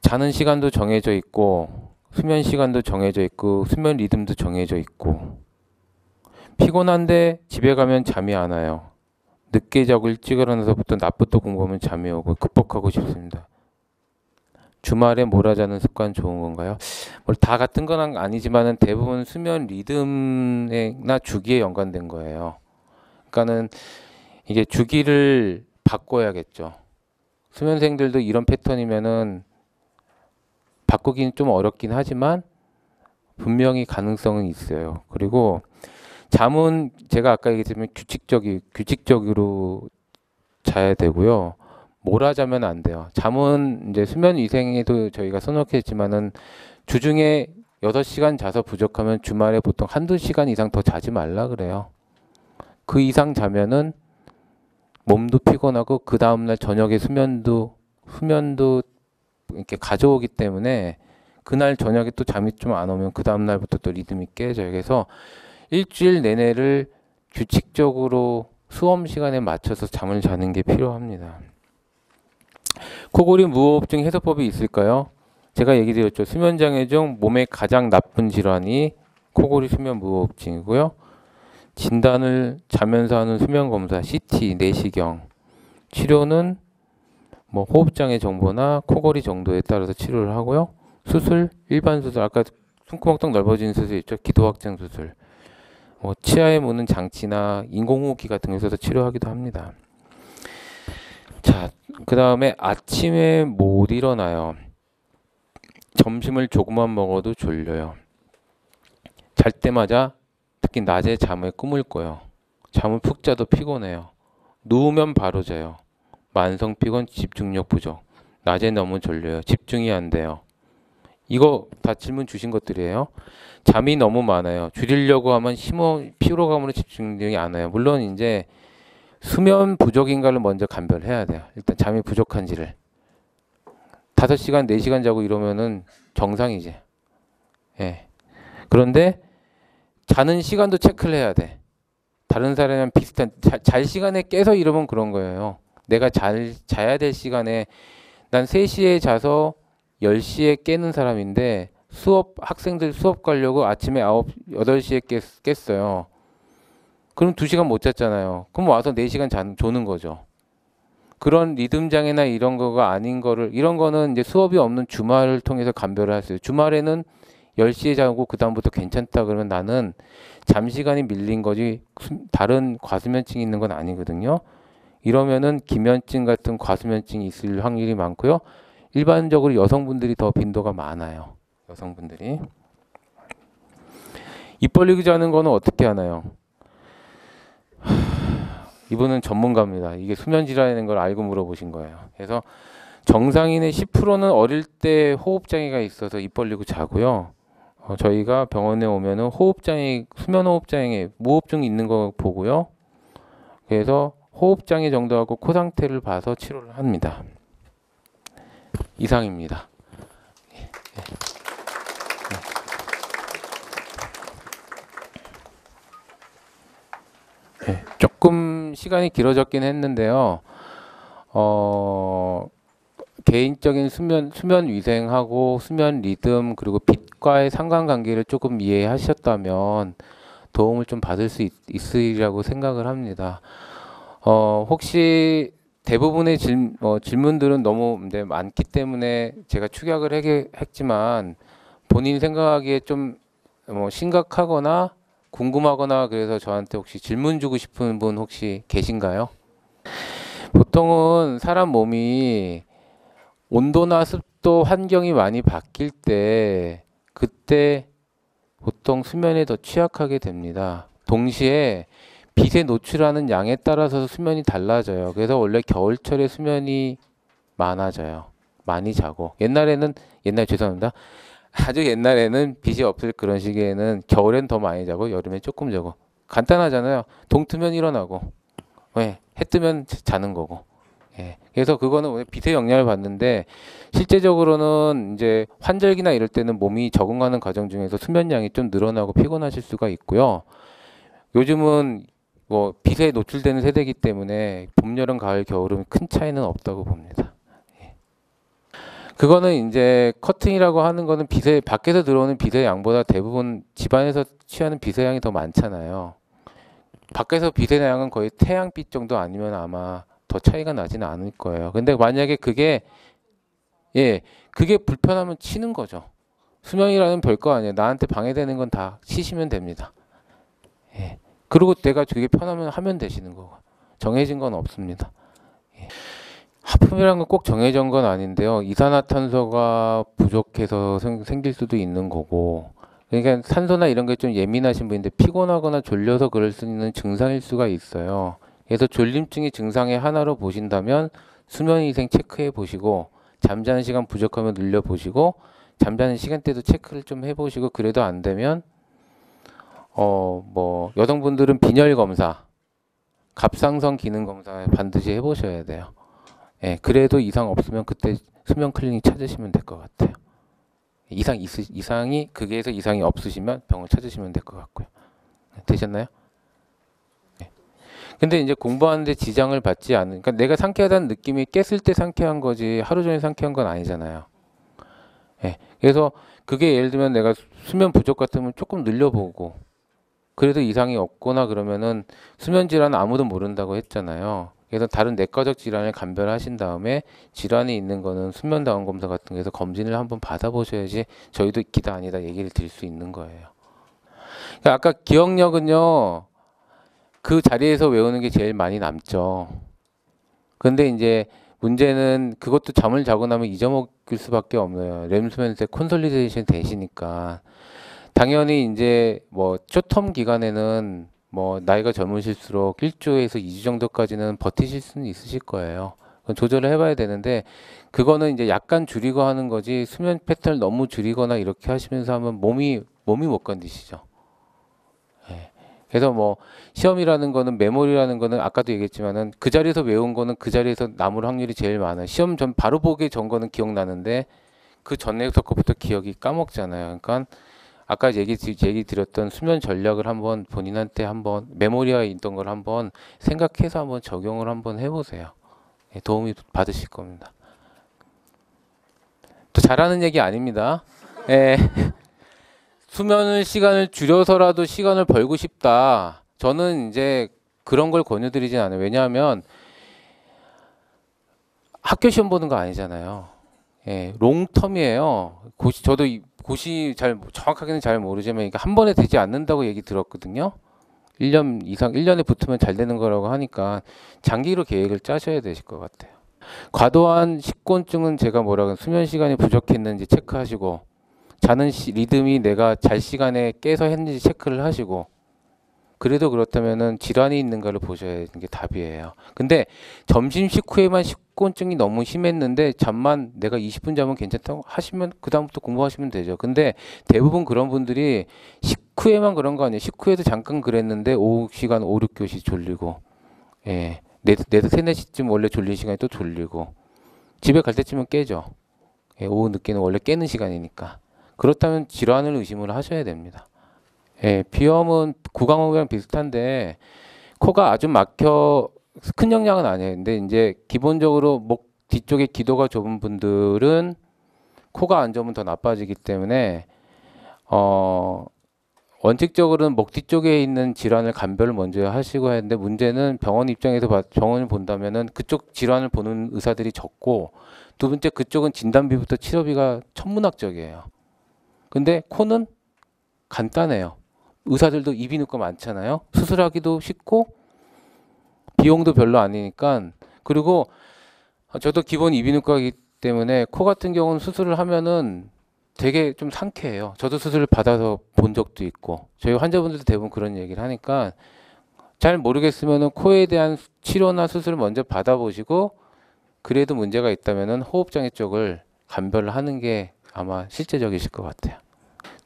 자는 시간도 정해져 있고 수면 시간도 정해져 있고 수면 리듬도 정해져 있고 피곤한데 집에 가면 잠이 안 와요. 늦게 자고 일찍 일어나서부터 낮부터 공부하면 잠이 오고 극복하고 싶습니다. 주말에 몰아자는 습관 좋은 건가요? 뭐 다 같은 건 아니지만은 대부분 수면 리듬이나 주기에 연관된 거예요. 그러니까는 이게 주기를 바꿔야겠죠. 수면생들도 이런 패턴이면은 바꾸기는 좀 어렵긴 하지만 분명히 가능성은 있어요. 그리고 잠은 제가 아까 얘기했지만 규칙적으로 자야 되고요. 몰아자면 안 돼요. 잠은 이제 수면 위생에도 저희가 써놓겠지만은 주중에 6시간 자서 부족하면 주말에 보통 한두 시간 이상 더 자지 말라 그래요. 그 이상 자면은 몸도 피곤하고 그 다음날 저녁에 수면도 이렇게 가져오기 때문에 그날 저녁에 또 잠이 좀 안 오면 그 다음날부터 또 리듬이 깨져요. 그래서 일주일 내내를 규칙적으로 수험 시간에 맞춰서 잠을 자는 게 필요합니다. 코골이 무호흡증 해소법이 있을까요? 제가 얘기 드렸죠. 수면장애 중 몸에 가장 나쁜 질환이 코골이 수면 무호흡증이고요. 진단을 자면서 하는 수면검사, CT, 내시경. 치료는 뭐 호흡장애 정도나 코골이 정도에 따라서 치료를 하고요. 수술, 일반 수술, 아까 숨구멍 딱 넓어지는 수술 있죠. 기도확장 수술. 치아에 무는 장치나 인공호흡기 같은 것에서 치료하기도 합니다. 자, 그 다음에 아침에 못 일어나요. 점심을 조금만 먹어도 졸려요. 잘 때마다 특히 낮에 잠을 꿈을 꿔요. 잠을 푹 자도 피곤해요. 누우면 바로 자요. 만성 피곤, 집중력 부족. 낮에 너무 졸려요. 집중이 안 돼요. 이거 다 질문 주신 것들이에요. 잠이 너무 많아요. 줄이려고 하면 피로감으로 집중력이 안 와요. 물론 이제 수면 부족인가를 먼저 감별해야 돼요. 일단 잠이 부족한지를. 5시간, 4시간 자고 이러면은 정상이지. 그런데 자는 시간도 체크를 해야 돼. 다른 사람이랑 비슷한 잘 시간에 깨서 이러면 그런 거예요. 내가 자야 될 시간에 난 3시에 자서 10시에 깨는 사람인데 학생들 수업 가려고 아침에 8시에 깼어요. 그럼 2시간 못 잤잖아요. 그럼 와서 4시간 조는 거죠. 그런 리듬 장애나 이런 거가 아닌 거를, 이런 거는 이제 수업이 없는 주말을 통해서 감별을 했어요. 주말에는 10시에 자고 그다음부터 괜찮다 그러면 나는 잠시간이 밀린 거지 다른 과수면증이 있는 건 아니거든요. 이러면은 기면증 같은 과수면증이 있을 확률이 많고요. 일반적으로 여성분들이 더 빈도가 많아요. 여성분들이. 입 벌리고 자는 거는 어떻게 하나요? 이분은 전문가입니다. 이게 수면 질환이라는 걸 알고 물어보신 거예요. 그래서 정상인의 10%는 어릴 때 호흡 장애가 있어서 입 벌리고 자고요. 저희가 병원에 오면은 호흡 장애, 수면 호흡 장애, 무호흡증이 있는 거 보고요. 그래서 호흡 장애 정도하고 코 상태를 봐서 치료를 합니다. 이상입니다. 조금 시간이 길어졌긴 했는데요. 개인적인 수면 위생하고 수면 리듬 그리고 빛과의 상관관계를 조금 이해하셨다면 도움을 좀 받을 수 있으리라고 생각을 합니다. 혹시 대부분의 질문들은 너무 많기 때문에 제가 축약을 했지만 본인 생각하기에 좀 심각하거나 궁금하거나 그래서 저한테 혹시 질문 주고 싶은 분 혹시 계신가요? 보통은 사람 몸이 온도나 습도, 환경이 많이 바뀔 때 그때 보통 수면에 더 취약하게 됩니다. 동시에 빛에 노출하는 양에 따라서 수면이 달라져요. 그래서 원래 겨울철에 수면이 많아져요. 많이 자고. 죄송합니다. 아주 옛날에는 빛이 없을 그런 시기에는 겨울엔 더 많이 자고 여름엔 조금 자고. 간단하잖아요. 동 트면 일어나고, 해 뜨면 자는 거고. 그래서 그거는 왜 빛의 영향을 받는데 실제적으로는 이제 환절기나 이럴 때는 몸이 적응하는 과정 중에서 수면량이 좀 늘어나고 피곤하실 수가 있고요. 요즘은 빛에 노출되는 세대이기 때문에 봄, 여름, 가을, 겨울은 큰 차이는 없다고 봅니다. 그거는 이제 커튼이라고 하는 거는 밖에서 들어오는 빛의 양보다 대부분 집안에서 취하는 빛의 양이 더 많잖아요. 밖에서 빛의 양은 거의 태양빛 정도 아니면 아마 더 차이가 나지는 않을 거예요. 근데 만약에 그게 불편하면 치는 거죠. 수면이라는 별거 아니에요. 나한테 방해되는 건 다 치시면 됩니다. 그리고 내가 그게 편하면 하면 되시는 거고. 정해진 건 없습니다. 하품이라는 건 꼭 정해진 건 아닌데요. 이산화탄소가 부족해서 생길 수도 있는 거고. 그러니까 산소나 이런 게 좀 예민하신 분인데 피곤하거나 졸려서 그럴 수 있는 증상일 수가 있어요. 그래서 졸림증이 증상의 하나로 보신다면 수면위생 체크해 보시고 잠자는 시간 부족하면 늘려 보시고 잠자는 시간대도 체크를 좀 해보시고 그래도 안 되면 여성분들은 빈혈 검사, 갑상선 기능 검사 반드시 해보셔야 돼요. 그래도 이상 없으면 그때 수면 클리닉 찾으시면 될 것 같아요. 거기에서 이상이 없으시면 병을 찾으시면 될 것 같고요. 되셨나요? 근데 이제 공부하는데 지장을 받지 않으니까 내가 상쾌하다는 느낌이 깼을 때 상쾌한 거지 하루 종일 상쾌한 건 아니잖아요. 그래서 그게 예를 들면 내가 수면 부족 같으면 조금 늘려보고 그래도 이상이 없거나 그러면은 수면 질환은 아무도 모른다고 했잖아요. 그래서 다른 내과적 질환을 감별하신 다음에 질환이 있는 거는 수면 다운 검사 같은 거에서 검진을 한번 받아보셔야지 저희도 기다 아니다 얘기를 드릴 수 있는 거예요. 그러니까 아까 기억력은요. 그 자리에서 외우는 게 제일 많이 남죠. 근데 이제 문제는 그것도 잠을 자고 나면 잊어먹을 수밖에 없어요. 렘 수면 때 콘솔리데이션 되시니까. 당연히 이제 쇼텀 기간에는 나이가 젊으실수록 1주에서 2주 정도까지는 버티실 수는 있으실 거예요. 조절을 해봐야 되는데 그거는 이제 약간 줄이고 하는 거지 수면 패턴을 너무 줄이거나 이렇게 하시면서 하면 몸이 못 견디시죠. 그래서 시험이라는 거는 메모리라는 거는 아까도 얘기했지만은 그 자리에서 외운 거는 그 자리에서 남을 확률이 제일 많아요. 시험 전 바로 보기 전 거는 기억나는데 그 전에 거부터 기억이 까먹잖아요. 그러니까 아까 얘기 드렸던 수면 전략을 한번 본인한테 한번 메모리에 있던 걸 한번 생각해서 한번 적용을 한번 해보세요. 예, 도움이 받으실 겁니다. 또 잘하는 얘기 아닙니다. 예. 수면 시간을 줄여서라도 시간을 벌고 싶다. 저는 이제 그런 걸 권유드리진 않아요. 왜냐하면 학교 시험 보는 거 아니잖아요. 예, 롱텀이에요. 저도 고시 정확하게는 잘 모르지만 이게 한 번에 되지 않는다고 얘기 들었거든요. 1년 이상, 1년에 붙으면 잘 되는 거라고 하니까 장기로 계획을 짜셔야 되실 것 같아요. 과도한 식곤증은 제가 수면 시간이 부족했는지 체크하시고, 자는 리듬이 내가 잘 시간에 깨서 했는지 체크를 하시고, 그래도 그렇다면은 질환이 있는가를 보셔야 하는 게 답이에요. 근데 점심 식후에만 식곤증이 너무 심했는데 잠만 내가 20분 자면 괜찮다고 하시면 그다음부터 공부하시면 되죠. 근데 대부분 그런 분들이 식후에만 그런 거 아니에요. 식후에도 잠깐 그랬는데 오후 시간 5, 6교시 졸리고, 예. 내도 3, 4시쯤 원래 졸린 시간에 또 졸리고, 집에 갈 때쯤은 깨죠. 예, 오후 늦게는 원래 깨는 시간이니까. 그렇다면 질환을 의심을 하셔야 됩니다. 예, 비염은 구강호흡이랑 비슷한데 코가 아주 막혀 큰 영향은 아니에요. 근데 이제 기본적으로 목 뒤쪽에 기도가 좁은 분들은 코가 안 좋으면 더 나빠지기 때문에 원칙적으로는 목 뒤쪽에 있는 질환을 감별을 먼저 하시고 하는데 문제는 병원 입장에서 병원을 본다면은 그쪽 질환을 보는 의사들이 적고, 두 번째 그쪽은 진단비부터 치료비가 천문학적이에요. 근데 코는 간단해요. 의사들도 이비인후과 많잖아요. 수술하기도 쉽고 비용도 별로 아니니까. 그리고 저도 기본 이비인후과이기 때문에 코 같은 경우는 수술을 하면은 되게 좀 상쾌해요. 저도 수술을 받아서 본 적도 있고 저희 환자분들도 대부분 그런 얘기를 하니까, 잘 모르겠으면은 코에 대한 치료나 수술을 먼저 받아보시고 그래도 문제가 있다면은 호흡장애 쪽을 감별을 하는 게 아마 실제적이실 것 같아요.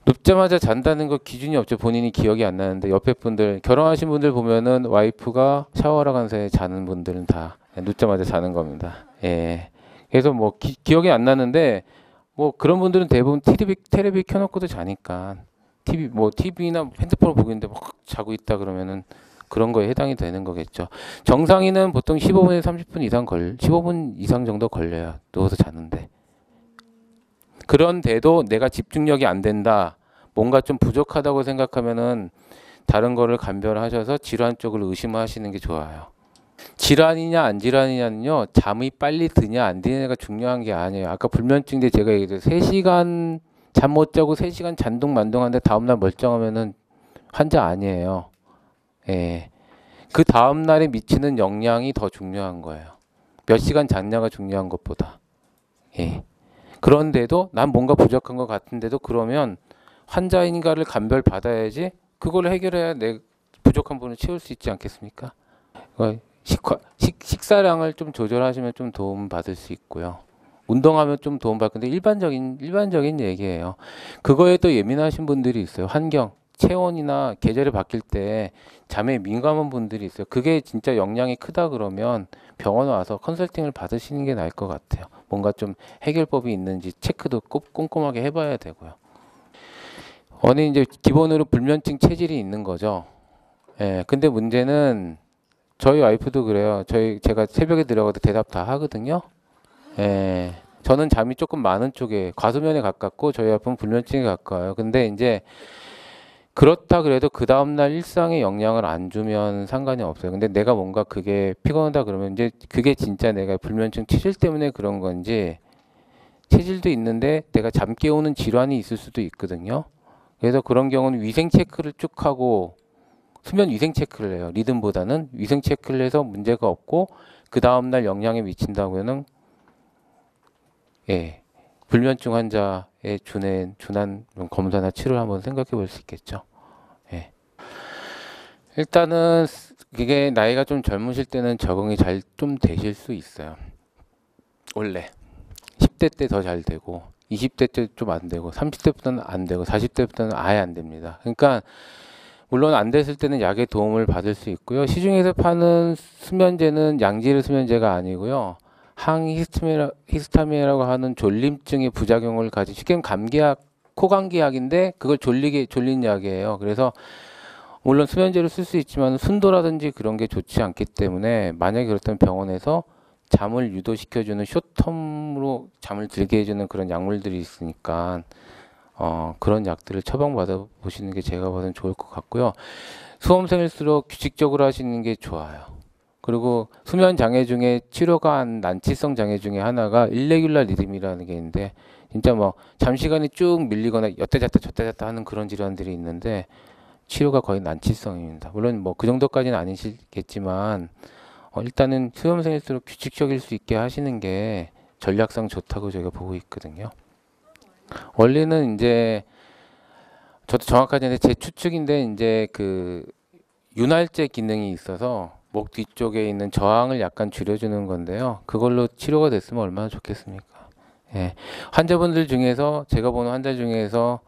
눕자마자 잔다는 거 기준이 없죠. 본인이 기억이 안 나는데 옆에 분들, 결혼하신 분들 보면은 와이프가 샤워하러 간 사이에 자는 분들은 다 눕자마자 자는 겁니다. 예. 그래서 뭐 기억이 안 나는데 뭐 그런 분들은 대부분 테레비 켜놓고도 자니까 TV나 핸드폰을 보고 있는데 막 자고 있다 그러면은 그런 거에 해당이 되는 거겠죠. 정상인은 보통 15분에서 30분 이상 15분 이상 정도 걸려요. 누워서 자는데. 그런데도 내가 집중력이 안 된다, 뭔가 좀 부족하다고 생각하면은 다른 거를 감별하셔서 질환 쪽을 의심하시는 게 좋아요. 질환이냐 안 질환이냐는요, 잠이 빨리 드냐 안 드냐가 중요한 게 아니에요. 아까 불면증 때 제가 얘기했죠. 3시간 잠 못 자고 3시간 잔둥만둥한데 다음날 멀쩡하면은 환자 아니에요. 예. 그 다음날에 미치는 영향이 더 중요한 거예요. 몇 시간 잤냐가 중요한 것보다. 예. 그런데도 난 뭔가 부족한 것 같은데도, 그러면 환자인가를 감별 받아야지 그걸 해결해야 내 부족한 부분을 채울 수 있지 않겠습니까? 식사량을 좀 조절하시면 좀 도움 받을 수 있고요. 운동하면 좀 도움 받을 건데 일반적인 얘기예요. 그거에 또 예민하신 분들이 있어요. 환경, 체온이나 계절이 바뀔 때 잠에 민감한 분들이 있어요. 그게 진짜 영향이 크다 그러면 병원 와서 컨설팅을 받으시는 게 나을 것 같아요. 뭔가 좀 해결법이 있는지 체크도 꼭 꼼꼼하게 해봐야 되고요. 원인 이제 기본으로 불면증 체질이 있는 거죠. 예, 근데 문제는 저희 와이프도 그래요. 제가 새벽에 들어가도 대답 다 하거든요. 예, 저는 잠이 조금 많은 쪽에 과수면에 가깝고 저희 와이프는 불면증에 가까워요. 근데 이제 그렇다 그래도 그 다음날 일상에 영향을 안 주면 상관이 없어요. 근데 내가 뭔가 그게 피곤하다 그러면 이제 그게 진짜 내가 불면증 체질 때문에 그런 건지, 체질도 있는데 내가 잠 깨우는 질환이 있을 수도 있거든요. 그래서 그런 경우는 위생 체크를 쭉 하고 수면 위생 체크를 해요. 리듬보다는 위생 체크를 해서 문제가 없고 그 다음날 영향에 미친다고는, 예, 불면증 환자에 준한 검사나 치료를 한번 생각해 볼 수 있겠죠. 예. 일단은 이게 나이가 좀 젊으실 때는 적응이 잘 좀 되실 수 있어요. 원래 10대 때 더 잘 되고 20대 때 좀 안 되고 30대부터는 안 되고 40대부터는 아예 안 됩니다. 그러니까 물론 안 됐을 때는 약의 도움을 받을 수 있고요. 시중에서 파는 수면제는 양질 수면제가 아니고요. 항히스타민이라고 하는 졸림증의 부작용을 가진, 쉽게 감기약 코감기 약인데 그걸 졸린 약이에요. 그래서 물론 수면제를 쓸 수 있지만 순도라든지 그런 게 좋지 않기 때문에 만약에 그렇다면 병원에서 잠을 유도시켜주는 쇼텀으로 잠을 들게 해주는 그런 약물들이 있으니까 그런 약들을 처방받아 보시는 게 제가 봐서는 좋을 것 같고요. 수험생일수록 규칙적으로 하시는 게 좋아요. 그리고 수면 장애 중에 치료가 한 난치성 장애 중에 하나가 일레귤라 리듬이라는 게 있는데 진짜 뭐 잠시간이 쭉 밀리거나 여태 잤다 저때 잤다 하는 그런 질환들이 있는데 치료가 거의 난치성입니다. 물론 뭐 그 정도까지는 아니시겠지만 일단은 수험생일수록 규칙적일 수 있게 하시는 게 전략상 좋다고 저희가 보고 있거든요. 원리는 이제 저도 정확하지 않은데 제 추측인데 이제 그 윤활제 기능이 있어서 목 뒤쪽에 있는 저항을 약간 줄여주는 건데요. 그걸로 치료가 됐으면 얼마나 좋겠습니까? 예. 환자분들 중에서 제가 보는 환자 중에서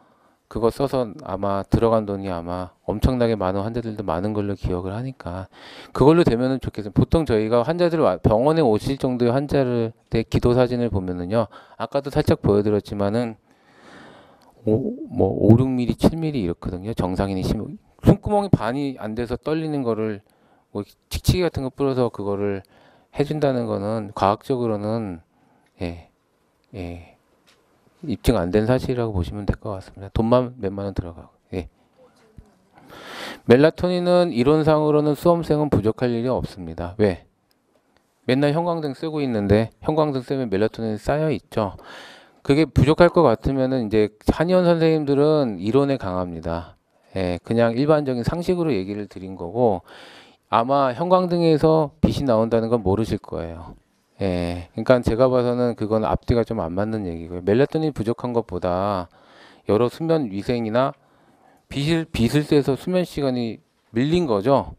그거 써서 아마 들어간 돈이 아마 엄청나게 많은 환자들도 많은 걸로 기억을 하니까 그걸로 되면은 좋겠어요. 보통 저희가 환자들 병원에 오실 정도의 환자를 내 기도 사진을 보면은요. 아까도 살짝 보여드렸지만은 5, 6mm, 7mm 이렇거든요. 정상인이 숨구멍이 반이 안 돼서 떨리는 거를 뭐 칙칙이 같은 거 뿌려서 그거를 해준다는 거는 과학적으로는 예, 예, 입증 안 된 사실이라고 보시면 될 것 같습니다. 돈만 몇만 원 들어가고. 예. 멜라토닌은 이론상으로는 수험생은 부족할 일이 없습니다. 왜? 맨날 형광등 쓰고 있는데 형광등 쓰면 멜라토닌이 쌓여 있죠. 그게 부족할 것 같으면은 이제 한의원 선생님들은 이론에 강합니다. 예, 그냥 일반적인 상식으로 얘기를 드린 거고 아마 형광등에서 빛이 나온다는 건 모르실 거예요. 예, 그러니까 제가 봐서는 그건 앞뒤가 좀 안 맞는 얘기고요. 멜라토닌 부족한 것보다 여러 수면 위생이나 빛을 쐬서 수면 시간이 밀린 거죠.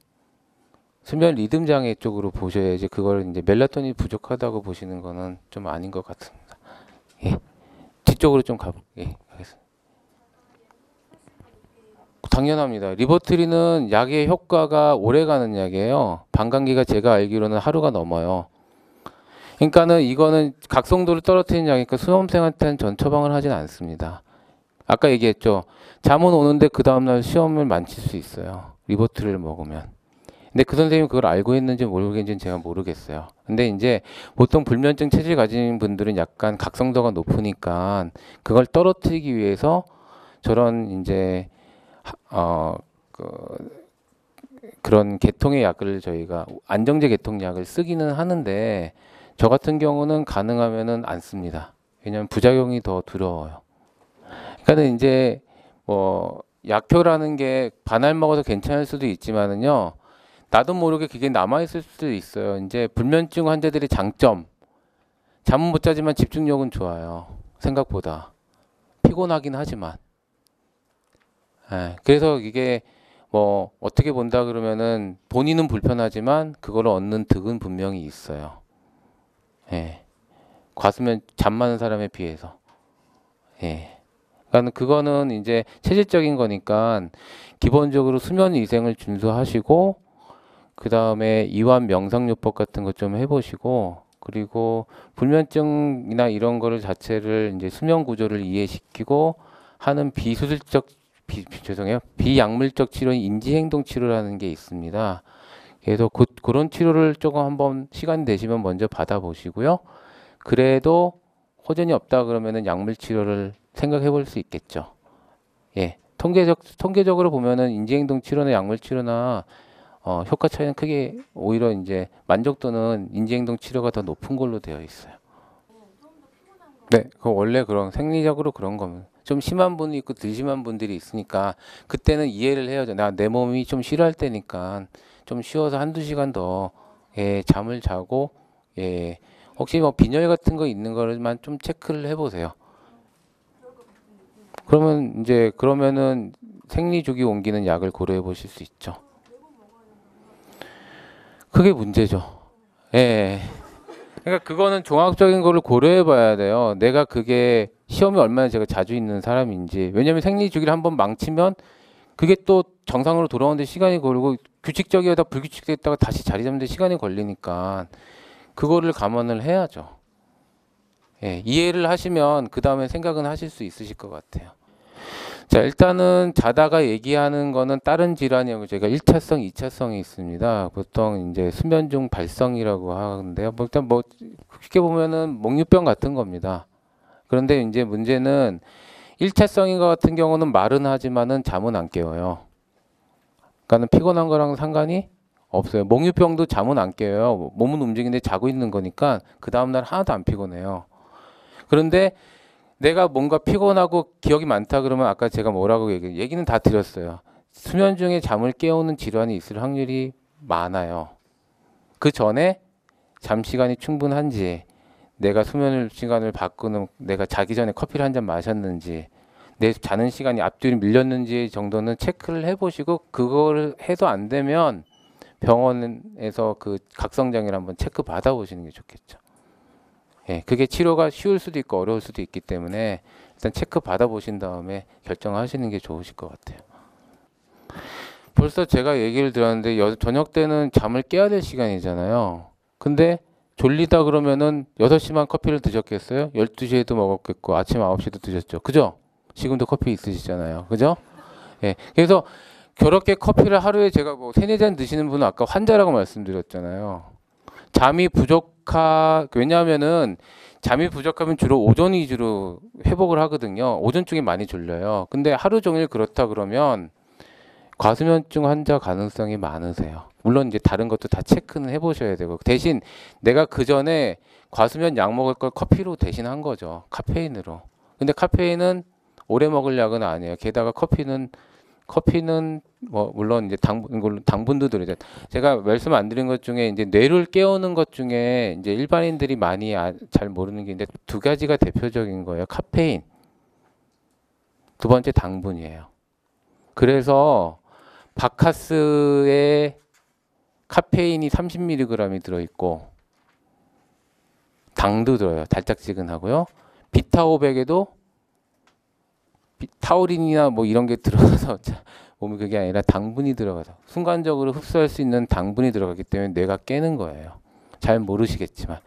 수면 리듬 장애 쪽으로 보셔야지 그걸 이제 멜라토닌 부족하다고 보시는 거는 좀 아닌 것 같습니다. 예. 뒤쪽으로 좀 가볼게요. 예, 알겠습니다. 당연합니다. 리버트리는 약의 효과가 오래 가는 약이에요. 방광기가 제가 알기로는 하루가 넘어요. 그러니까는 이거는 각성도를 떨어뜨리는 약이니까 수험생한테는 전 처방을 하진 않습니다. 아까 얘기했죠. 잠은 오는데 그 다음날 시험을 만칠 수 있어요. 리버트리를 먹으면. 근데 그 선생님이 그걸 알고 있는지 모르겠는지는 제가 모르겠어요. 근데 이제 보통 불면증 체질 가진 분들은 약간 각성도가 높으니까 그걸 떨어뜨리기 위해서 저런 이제 그런 계통의 약을 저희가 안정제 계통약을 쓰기는 하는데 저 같은 경우는 가능하면은 안 씁니다. 왜냐하면 부작용이 더 두려워요. 그러니까 이제 뭐 약효라는 게 반알 먹어서 괜찮을 수도 있지만은요. 나도 모르게 그게 남아있을 수도 있어요. 이제 불면증 환자들의 장점. 잠은 못 자지만 집중력은 좋아요. 생각보다. 피곤하긴 하지만. 예, 그래서 이게 뭐 어떻게 본다 그러면은 본인은 불편하지만 그걸 얻는 득은 분명히 있어요. 예. 과수면 잠 많은 사람에 비해서. 예. 그러니까 그거는 이제 체질적인 거니까 기본적으로 수면 위생을 준수하시고 그 다음에 이완 명상요법 같은 거 좀 해보시고 그리고 불면증이나 이런 거를 자체를 이제 수면 구조를 이해시키고 하는 비수술적 죄송해요 비약물적 치료인 인지행동 치료라는 게 있습니다. 그래서 그런 치료를 조금 한번 시간 되시면 먼저 받아보시고요. 그래도 호전이 없다 그러면은 약물 치료를 생각해 볼 수 있겠죠. 예, 통계적으로 보면은 인지행동 치료나 약물 치료나 효과 차이는 크게 오히려 이제 만족도는 인지행동 치료가 더 높은 걸로 되어 있어요. 네, 그 원래 그런 생리적으로 그런 거면 좀 심한 분이 있고 덜 심한 분들이 있으니까 그때는 이해를 해야죠. 내 몸이 좀 싫어할 때니까 좀 쉬어서 한두 시간 더 예, 잠을 자고 예, 혹시 뭐 빈혈 같은 거 있는 거만 좀 체크를 해보세요. 그러면은 생리 주기 옮기는 약을 고려해 보실 수 있죠. 그게 문제죠. 예. 그러니까 그거는 종합적인 거를 고려해 봐야 돼요. 내가 그게 시험이 얼마나 제가 자주 있는 사람인지. 왜냐면 생리 주기를 한번 망치면 그게 또 정상으로 돌아오는데 시간이 걸리고 규칙적이다 불규칙적이다가 다시 자리 잡는 데 시간이 걸리니까 그거를 감안을 해야죠. 예, 이해를 하시면 그 다음에 생각은 하실 수 있으실 것 같아요. 자, 일단은 자다가 얘기하는 거는 다른 질환이고 제가 1차성, 2차성이 있습니다. 보통 이제 수면 중 발성이라고 하는데요. 뭐 일단 뭐 쉽게 보면은 목류병 같은 겁니다. 그런데 이제 문제는 1차성인 것 같은 경우는 말은 하지만은 잠은 안 깨워요. 그러니까는 피곤한 거랑 상관이 없어요. 목류병도 잠은 안 깨워요. 몸은 움직이는데 자고 있는 거니까 그 다음날 하나도 안 피곤해요. 그런데 내가 뭔가 피곤하고 기억이 많다 그러면 아까 제가 뭐라고 얘기는 다 드렸어요. 수면 중에 잠을 깨우는 질환이 있을 확률이 많아요. 그 전에 잠 시간이 충분한지, 내가 수면 시간을 바꾸는, 내가 자기 전에 커피를 한 잔 마셨는지, 내 자는 시간이 앞뒤로 밀렸는지 정도는 체크를 해보시고, 그거를 해도 안 되면 병원에서 그 각성장애를 한번 체크 받아보시는 게 좋겠죠. 예, 그게 치료가 쉬울 수도 있고 어려울 수도 있기 때문에 일단 체크 받아보신 다음에 결정하시는 게 좋으실 것 같아요. 벌써 제가 얘기를 드렸는데 저녁 때는 잠을 깨야 될 시간이잖아요. 근데 졸리다 그러면은 6시만 커피를 드셨겠어요? 12시에도 먹었겠고 아침 9시도 드셨죠. 그죠? 지금도 커피 있으시잖아요. 그죠? 예. 그래서 그렇게 커피를 하루에 제가 뭐 3, 4잔 드시는 분은 아까 환자라고 말씀드렸잖아요. 잠이 왜냐하면은 잠이 부족하면 주로 오전 위주로 회복을 하거든요. 오전 쪽에 많이 졸려요. 근데 하루 종일 그렇다 그러면 과수면증 환자 가능성이 많으세요. 물론 이제 다른 것도 다 체크는 해보셔야 되고 대신 내가 그 전에 과수면 약 먹을 걸 커피로 대신한 거죠. 카페인으로. 근데 카페인은 오래 먹을 약은 아니에요. 게다가 커피는 뭐 물론 이제 당분도 들어요. 제가 말씀 안 드린 것 중에 이제 뇌를 깨우는 것 중에 이제 일반인들이 많이 잘 모르는 게 있는데 두 가지가 대표적인 거예요. 카페인, 두 번째 당분이에요. 그래서 바카스에 카페인이 30mg이 들어있고 당도 들어요. 달짝지근하고요. 비타500에도 타우린이나 뭐 이런 게 들어가서 몸이 그게 아니라 당분이 들어가서 순간적으로 흡수할 수 있는 당분이 들어가기 때문에 뇌가 깨는 거예요. 잘 모르시겠지만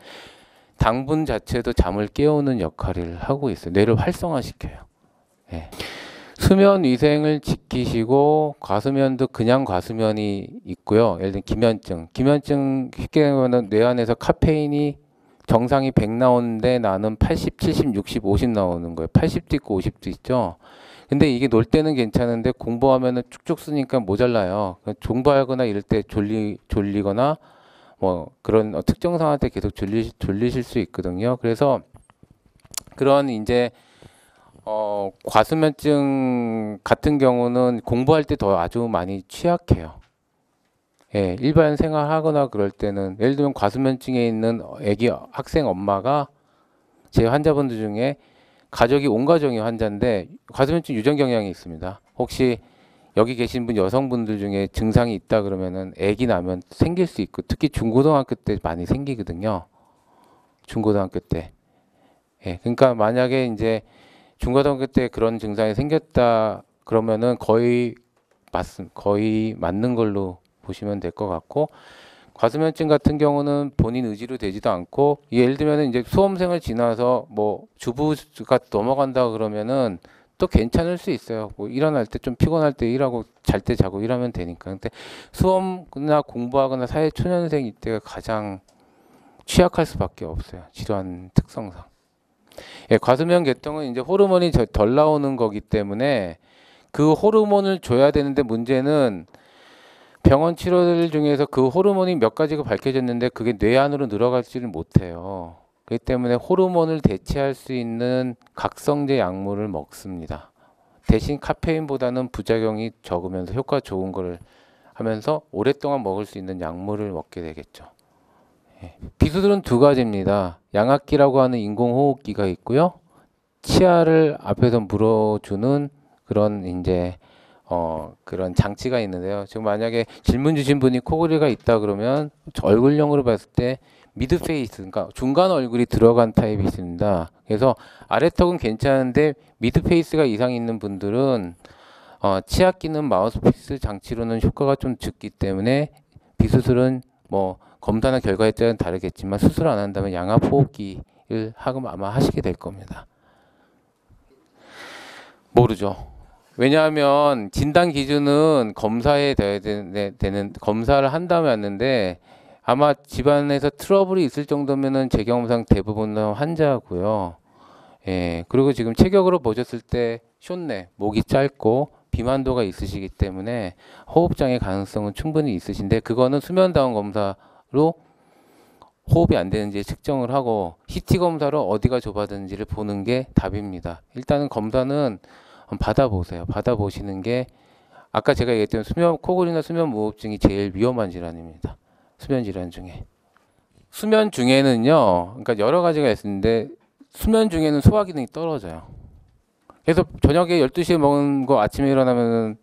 당분 자체도 잠을 깨우는 역할을 하고 있어요. 뇌를 활성화시켜요. 예. 수면 위생을 지키시고 과수면도 그냥 과수면이 있고요. 예를 들면 기면증 쉽게 보면 뇌 안에서 카페인이 정상이 100 나오는데 나는 80, 70, 60, 50 나오는 거예요. 80도 있고 50도 있죠. 근데 이게 놀 때는 괜찮은데 공부하면은 쭉쭉 쓰니까 모자라요. 공부하거나 이럴 때 졸리거나 뭐 그런 특정 상황 때 계속 졸리실 수 있거든요. 그래서 그런 이제 과수면증 같은 경우는 공부할 때 더 아주 많이 취약해요. 예, 일반 생활하거나 그럴 때는 예를 들면 과수면증에 있는 애기 학생 엄마가 제 환자분들 중에 가족이 온 가정이 환자인데 과수면증 유전 경향이 있습니다. 혹시 여기 계신 분 여성분들 중에 증상이 있다 그러면은 애기 나면 생길 수 있고 특히 중고등학교 때 많이 생기거든요. 중고등학교 때. 예, 그러니까 만약에 이제 중고등학교 때 그런 증상이 생겼다 그러면은 거의 맞는 걸로 보시면 될 것 같고 과수면증 같은 경우는 본인 의지로 되지도 않고 예를 들면 이제 수험생을 지나서 뭐 주부가 넘어간다 그러면은 또 괜찮을 수 있어요. 뭐 일어날 때 좀 피곤할 때 일하고 잘 때 자고 일하면 되니까. 근데 수험이나 공부하거나 사회 초년생 이때가 가장 취약할 수밖에 없어요. 질환 특성상. 예, 과수면 계통은 이제 호르몬이 덜 나오는 거기 때문에 그 호르몬을 줘야 되는데 문제는 병원 치료들 중에서 그 호르몬이 몇 가지가 밝혀졌는데 그게 뇌 안으로 들어가지를 못해요. 그렇기 때문에 호르몬을 대체할 수 있는 각성제 약물을 먹습니다. 대신 카페인보다는 부작용이 적으면서 효과 좋은 거를 하면서 오랫동안 먹을 수 있는 약물을 먹게 되겠죠. 예. 비수들은 두 가지입니다. 양압기라고 하는 인공호흡기가 있고요. 치아를 앞에서 물어주는 그런 이제 그런 장치가 있는데요. 지금 만약에 질문 주신 분이 코골이가 있다 그러면 얼굴형으로 봤을 때 미드 페이스, 그러니까 중간 얼굴이 들어간 타입이 있습니다. 그래서 아래턱은 괜찮은데 미드 페이스가 이상 있는 분들은 치아 끼는 마우스피스 장치로는 효과가 좀 적기 때문에 비수술은 뭐 검사나 결과에 따라 다르겠지만 수술 안 한다면 양압 호흡기를 아마 하시게 될 겁니다. 모르죠. 왜냐하면 진단 기준은 검사에 되는 검사를 한 다음에 왔는데 아마 집안에서 트러블이 있을 정도면은 제 경험상 대부분은 환자고요. 예, 그리고 지금 체격으로 보셨을 때 숏내, 목이 짧고 비만도가 있으시기 때문에 호흡장애 가능성은 충분히 있으신데 그거는 수면다운 검사로 호흡이 안 되는지 측정을 하고 CT 검사로 어디가 좁아졌는지를 보는 게 답입니다. 일단은 검사는 받아보세요. 받아보시는 게 아까 제가 얘기했던 수면 코골이나 수면 무호흡증이 제일 위험한 질환입니다. 수면 질환 중에. 수면 중에는요. 그러니까 여러 가지가 있는데 수면 중에는 소화 기능이 떨어져요. 그래서 저녁에 12시에 먹은 거 아침에 일어나면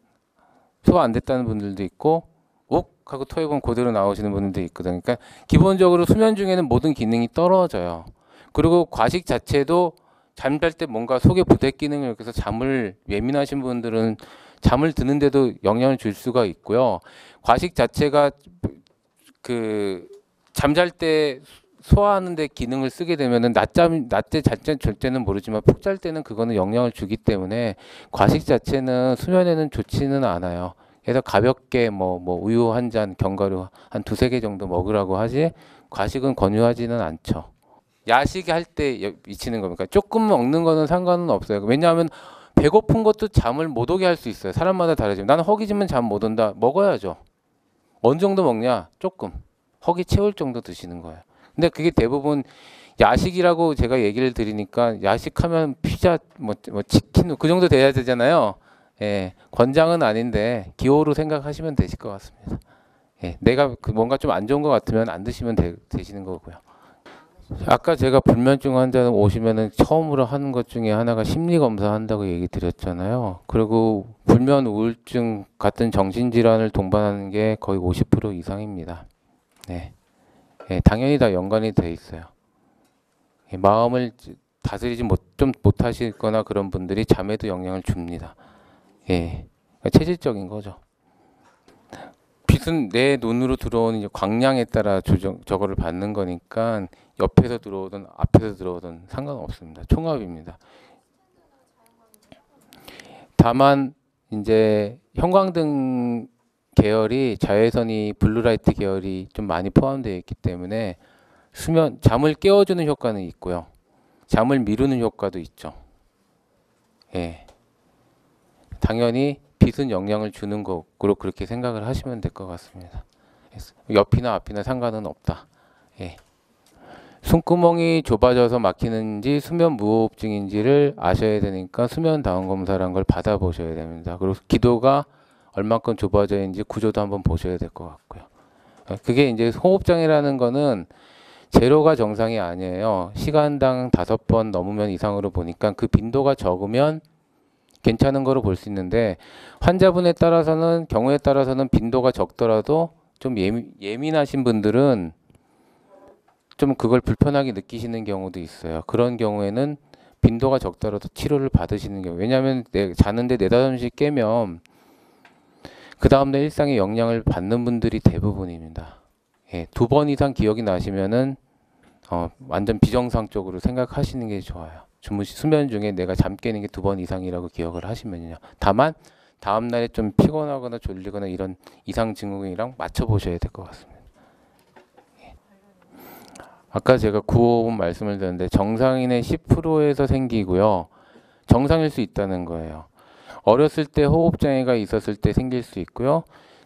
소화 안 됐다는 분들도 있고 욱 하고 토해보면 그대로 나오시는 분들도 있거든요. 그러니까 기본적으로 수면 중에는 모든 기능이 떨어져요. 그리고 과식 자체도 잠잘 때 뭔가 속에 부대 기능을 이렇게 해서 잠을 예민하신 분들은 잠을 드는데도 영향을 줄 수가 있고요. 과식 자체가 그 잠잘 때 소화하는 데 기능을 쓰게 되면은 낮에 잘 때는 모르지만 푹 잘 때는 그거는 영향을 주기 때문에 과식 자체는 수면에는 좋지는 않아요. 그래서 가볍게 뭐 우유 한 잔, 견과류 한 두세 개 정도 먹으라고 하지 과식은 권유하지는 않죠. 야식 할 때 미치는 겁니까? 조금 먹는 거는 상관은 없어요. 왜냐하면 배고픈 것도 잠을 못 오게 할 수 있어요. 사람마다 다르지만 나는 허기지면 잠 못 온다. 먹어야죠. 어느 정도 먹냐? 조금. 허기 채울 정도 드시는 거예요. 근데 그게 대부분 야식이라고 제가 얘기를 드리니까 야식하면 피자, 치킨 그 정도 돼야 되잖아요. 예, 권장은 아닌데 기호로 생각하시면 되실 것 같습니다. 예, 내가 뭔가 좀 안 좋은 것 같으면 안 드시면 되시는 거고요. 아까 제가 불면증 환자 오시면은 처음으로 하는 것 중에 하나가 심리 검사 한다고 얘기 드렸잖아요. 그리고 불면 우울증 같은 정신질환을 동반하는 게 거의 50% 이상입니다. 네. 예, 당연히 다 연관이 돼 있어요. 예, 마음을 다스리지 좀 못하시거나 그런 분들이 잠에도 영향을 줍니다. 예, 그러니까 체질적인 거죠. 빛은 내 눈으로 들어오는 이제 광량에 따라 저거를 받는 거니까 옆에서 들어오든 앞에서 들어오든 상관없습니다. 총합입니다. 다만 이제 형광등 계열이 자외선이 블루라이트 계열이 좀 많이 포함되어 있기 때문에 잠을 깨워주는 효과는 있고요. 잠을 미루는 효과도 있죠. 예. 당연히 빛은 영향을 주는 거로 그렇게 생각을 하시면 될 것 같습니다. 옆이나 앞이나 상관은 없다. 예. 숨구멍이 좁아져서 막히는지 수면 무호흡증인지를 아셔야 되니까 수면 다운 검사라는 걸 받아보셔야 됩니다. 그리고 기도가 얼만큼 좁아져 있는지 구조도 한번 보셔야 될 것 같고요. 그게 이제 호흡장애라는 거는 제로가 정상이 아니에요. 시간당 5번 넘으면 이상으로 보니까 그 빈도가 적으면 괜찮은 거로 볼 수 있는데 환자분에 따라서는 경우에 따라서는 빈도가 적더라도 좀 예민하신 분들은 좀 그걸 불편하게 느끼시는 경우도 있어요. 그런 경우에는 빈도가 적더라도 치료를 받으시는 경우. 왜냐하면 자는데 4-5시간 깨면 그 다음날 일상에 영향을 받는 분들이 대부분입니다. 예, 2번 이상 기억이 나시면은 완전 비정상적으로 생각하시는 게 좋아요. 수면 중에 내가 잠 깨는 게 2번 이상이라고 기억을 하시면요. 다만 다음날에 좀 피곤하거나 졸리거나 이런 이상 증후군이랑 맞춰보셔야 될 것 같습니다. 아까 제가 구호흡 말씀을 드렸는데 정상인의 10%에서 생기고요. 정상일 수 있다는 거예요. 어렸을 때 호흡장애가 있었을 때 생길 수 있고요.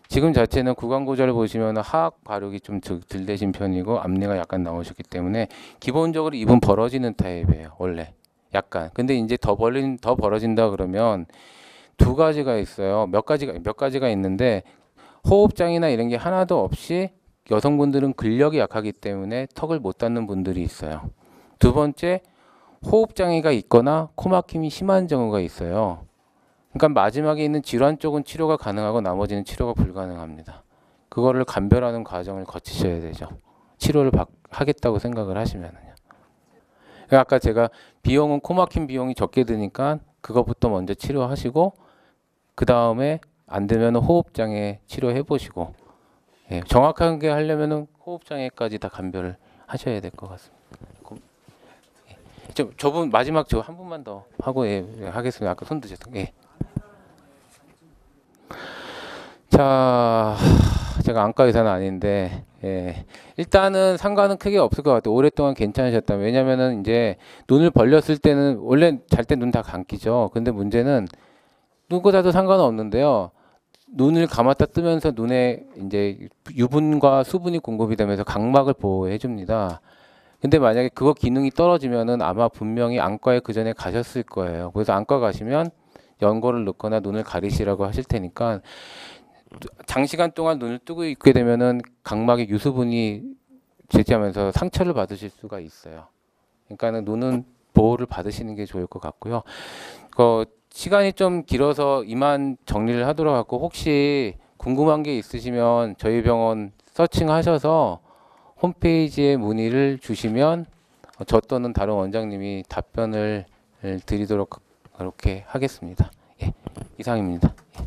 지금 자체는 구강구조를 보시면 하악 발육이 좀 덜 되신 편이고 앞니가 약간 나오셨기 때문에 기본적으로 입은 벌어지는 타입이에요. 원래 약간. 근데 이제 더 벌어진다 그러면 두 가지가 있어요. 몇 가지가 있는데 호흡장애나 이런 게 하나도 없이 여성분들은 근력이 약하기 때문에 턱을 못 닫는 분들이 있어요. 두 번째, 호흡장애가 있거나 코막힘이 심한 경우가 있어요. 그러니까 마지막에 있는 질환 쪽은 치료가 가능하고 나머지는 치료가 불가능합니다. 그거를 감별하는 과정을 거치셔야 되죠. 치료를 하겠다고 생각을 하시면은요. 그러니까 아까 제가 비용은 코막힘 비용이 적게 드니까 그것부터 먼저 치료하시고 그 다음에 안 되면 호흡장애 치료해 보시고 예, 정확하게 하려면은 호흡장애까지 다 감별을 하셔야 될 것 같습니다. 저분 마지막 저 한 분만 더 하고 예, 하겠습니다. 아까 손 드셨던 예. 의사, 제가 안과 의사는 아닌데, 예. 일단은 상관은 크게 없을 것 같아요. 오랫동안 괜찮으셨다면. 왜냐면은 이제 눈을 벌렸을 때는, 원래 잘 때 눈 다 감기죠. 근데 문제는 누구라도 상관은 없는데요. 눈을 감았다 뜨면서 눈에 이제 유분과 수분이 공급이 되면서 각막을 보호해 줍니다. 근데 만약에 그거 기능이 떨어지면은 아마 분명히 안과에 그 전에 가셨을 거예요. 그래서 안과 가시면 연고를 넣거나 눈을 가리시라고 하실 테니까 장시간 동안 눈을 뜨고 있게 되면은 각막의 유수분이 제지하면서 상처를 받으실 수가 있어요. 그러니까는 눈은 보호를 받으시는 게 좋을 것 같고요. 시간이 좀 길어서 이만 정리를 하도록 하고 혹시 궁금한 게 있으시면 저희 병원 서칭하셔서 홈페이지에 문의를 주시면 저 또는 다른 원장님이 답변을 드리도록 그렇게 하겠습니다. 예, 이상입니다. 예.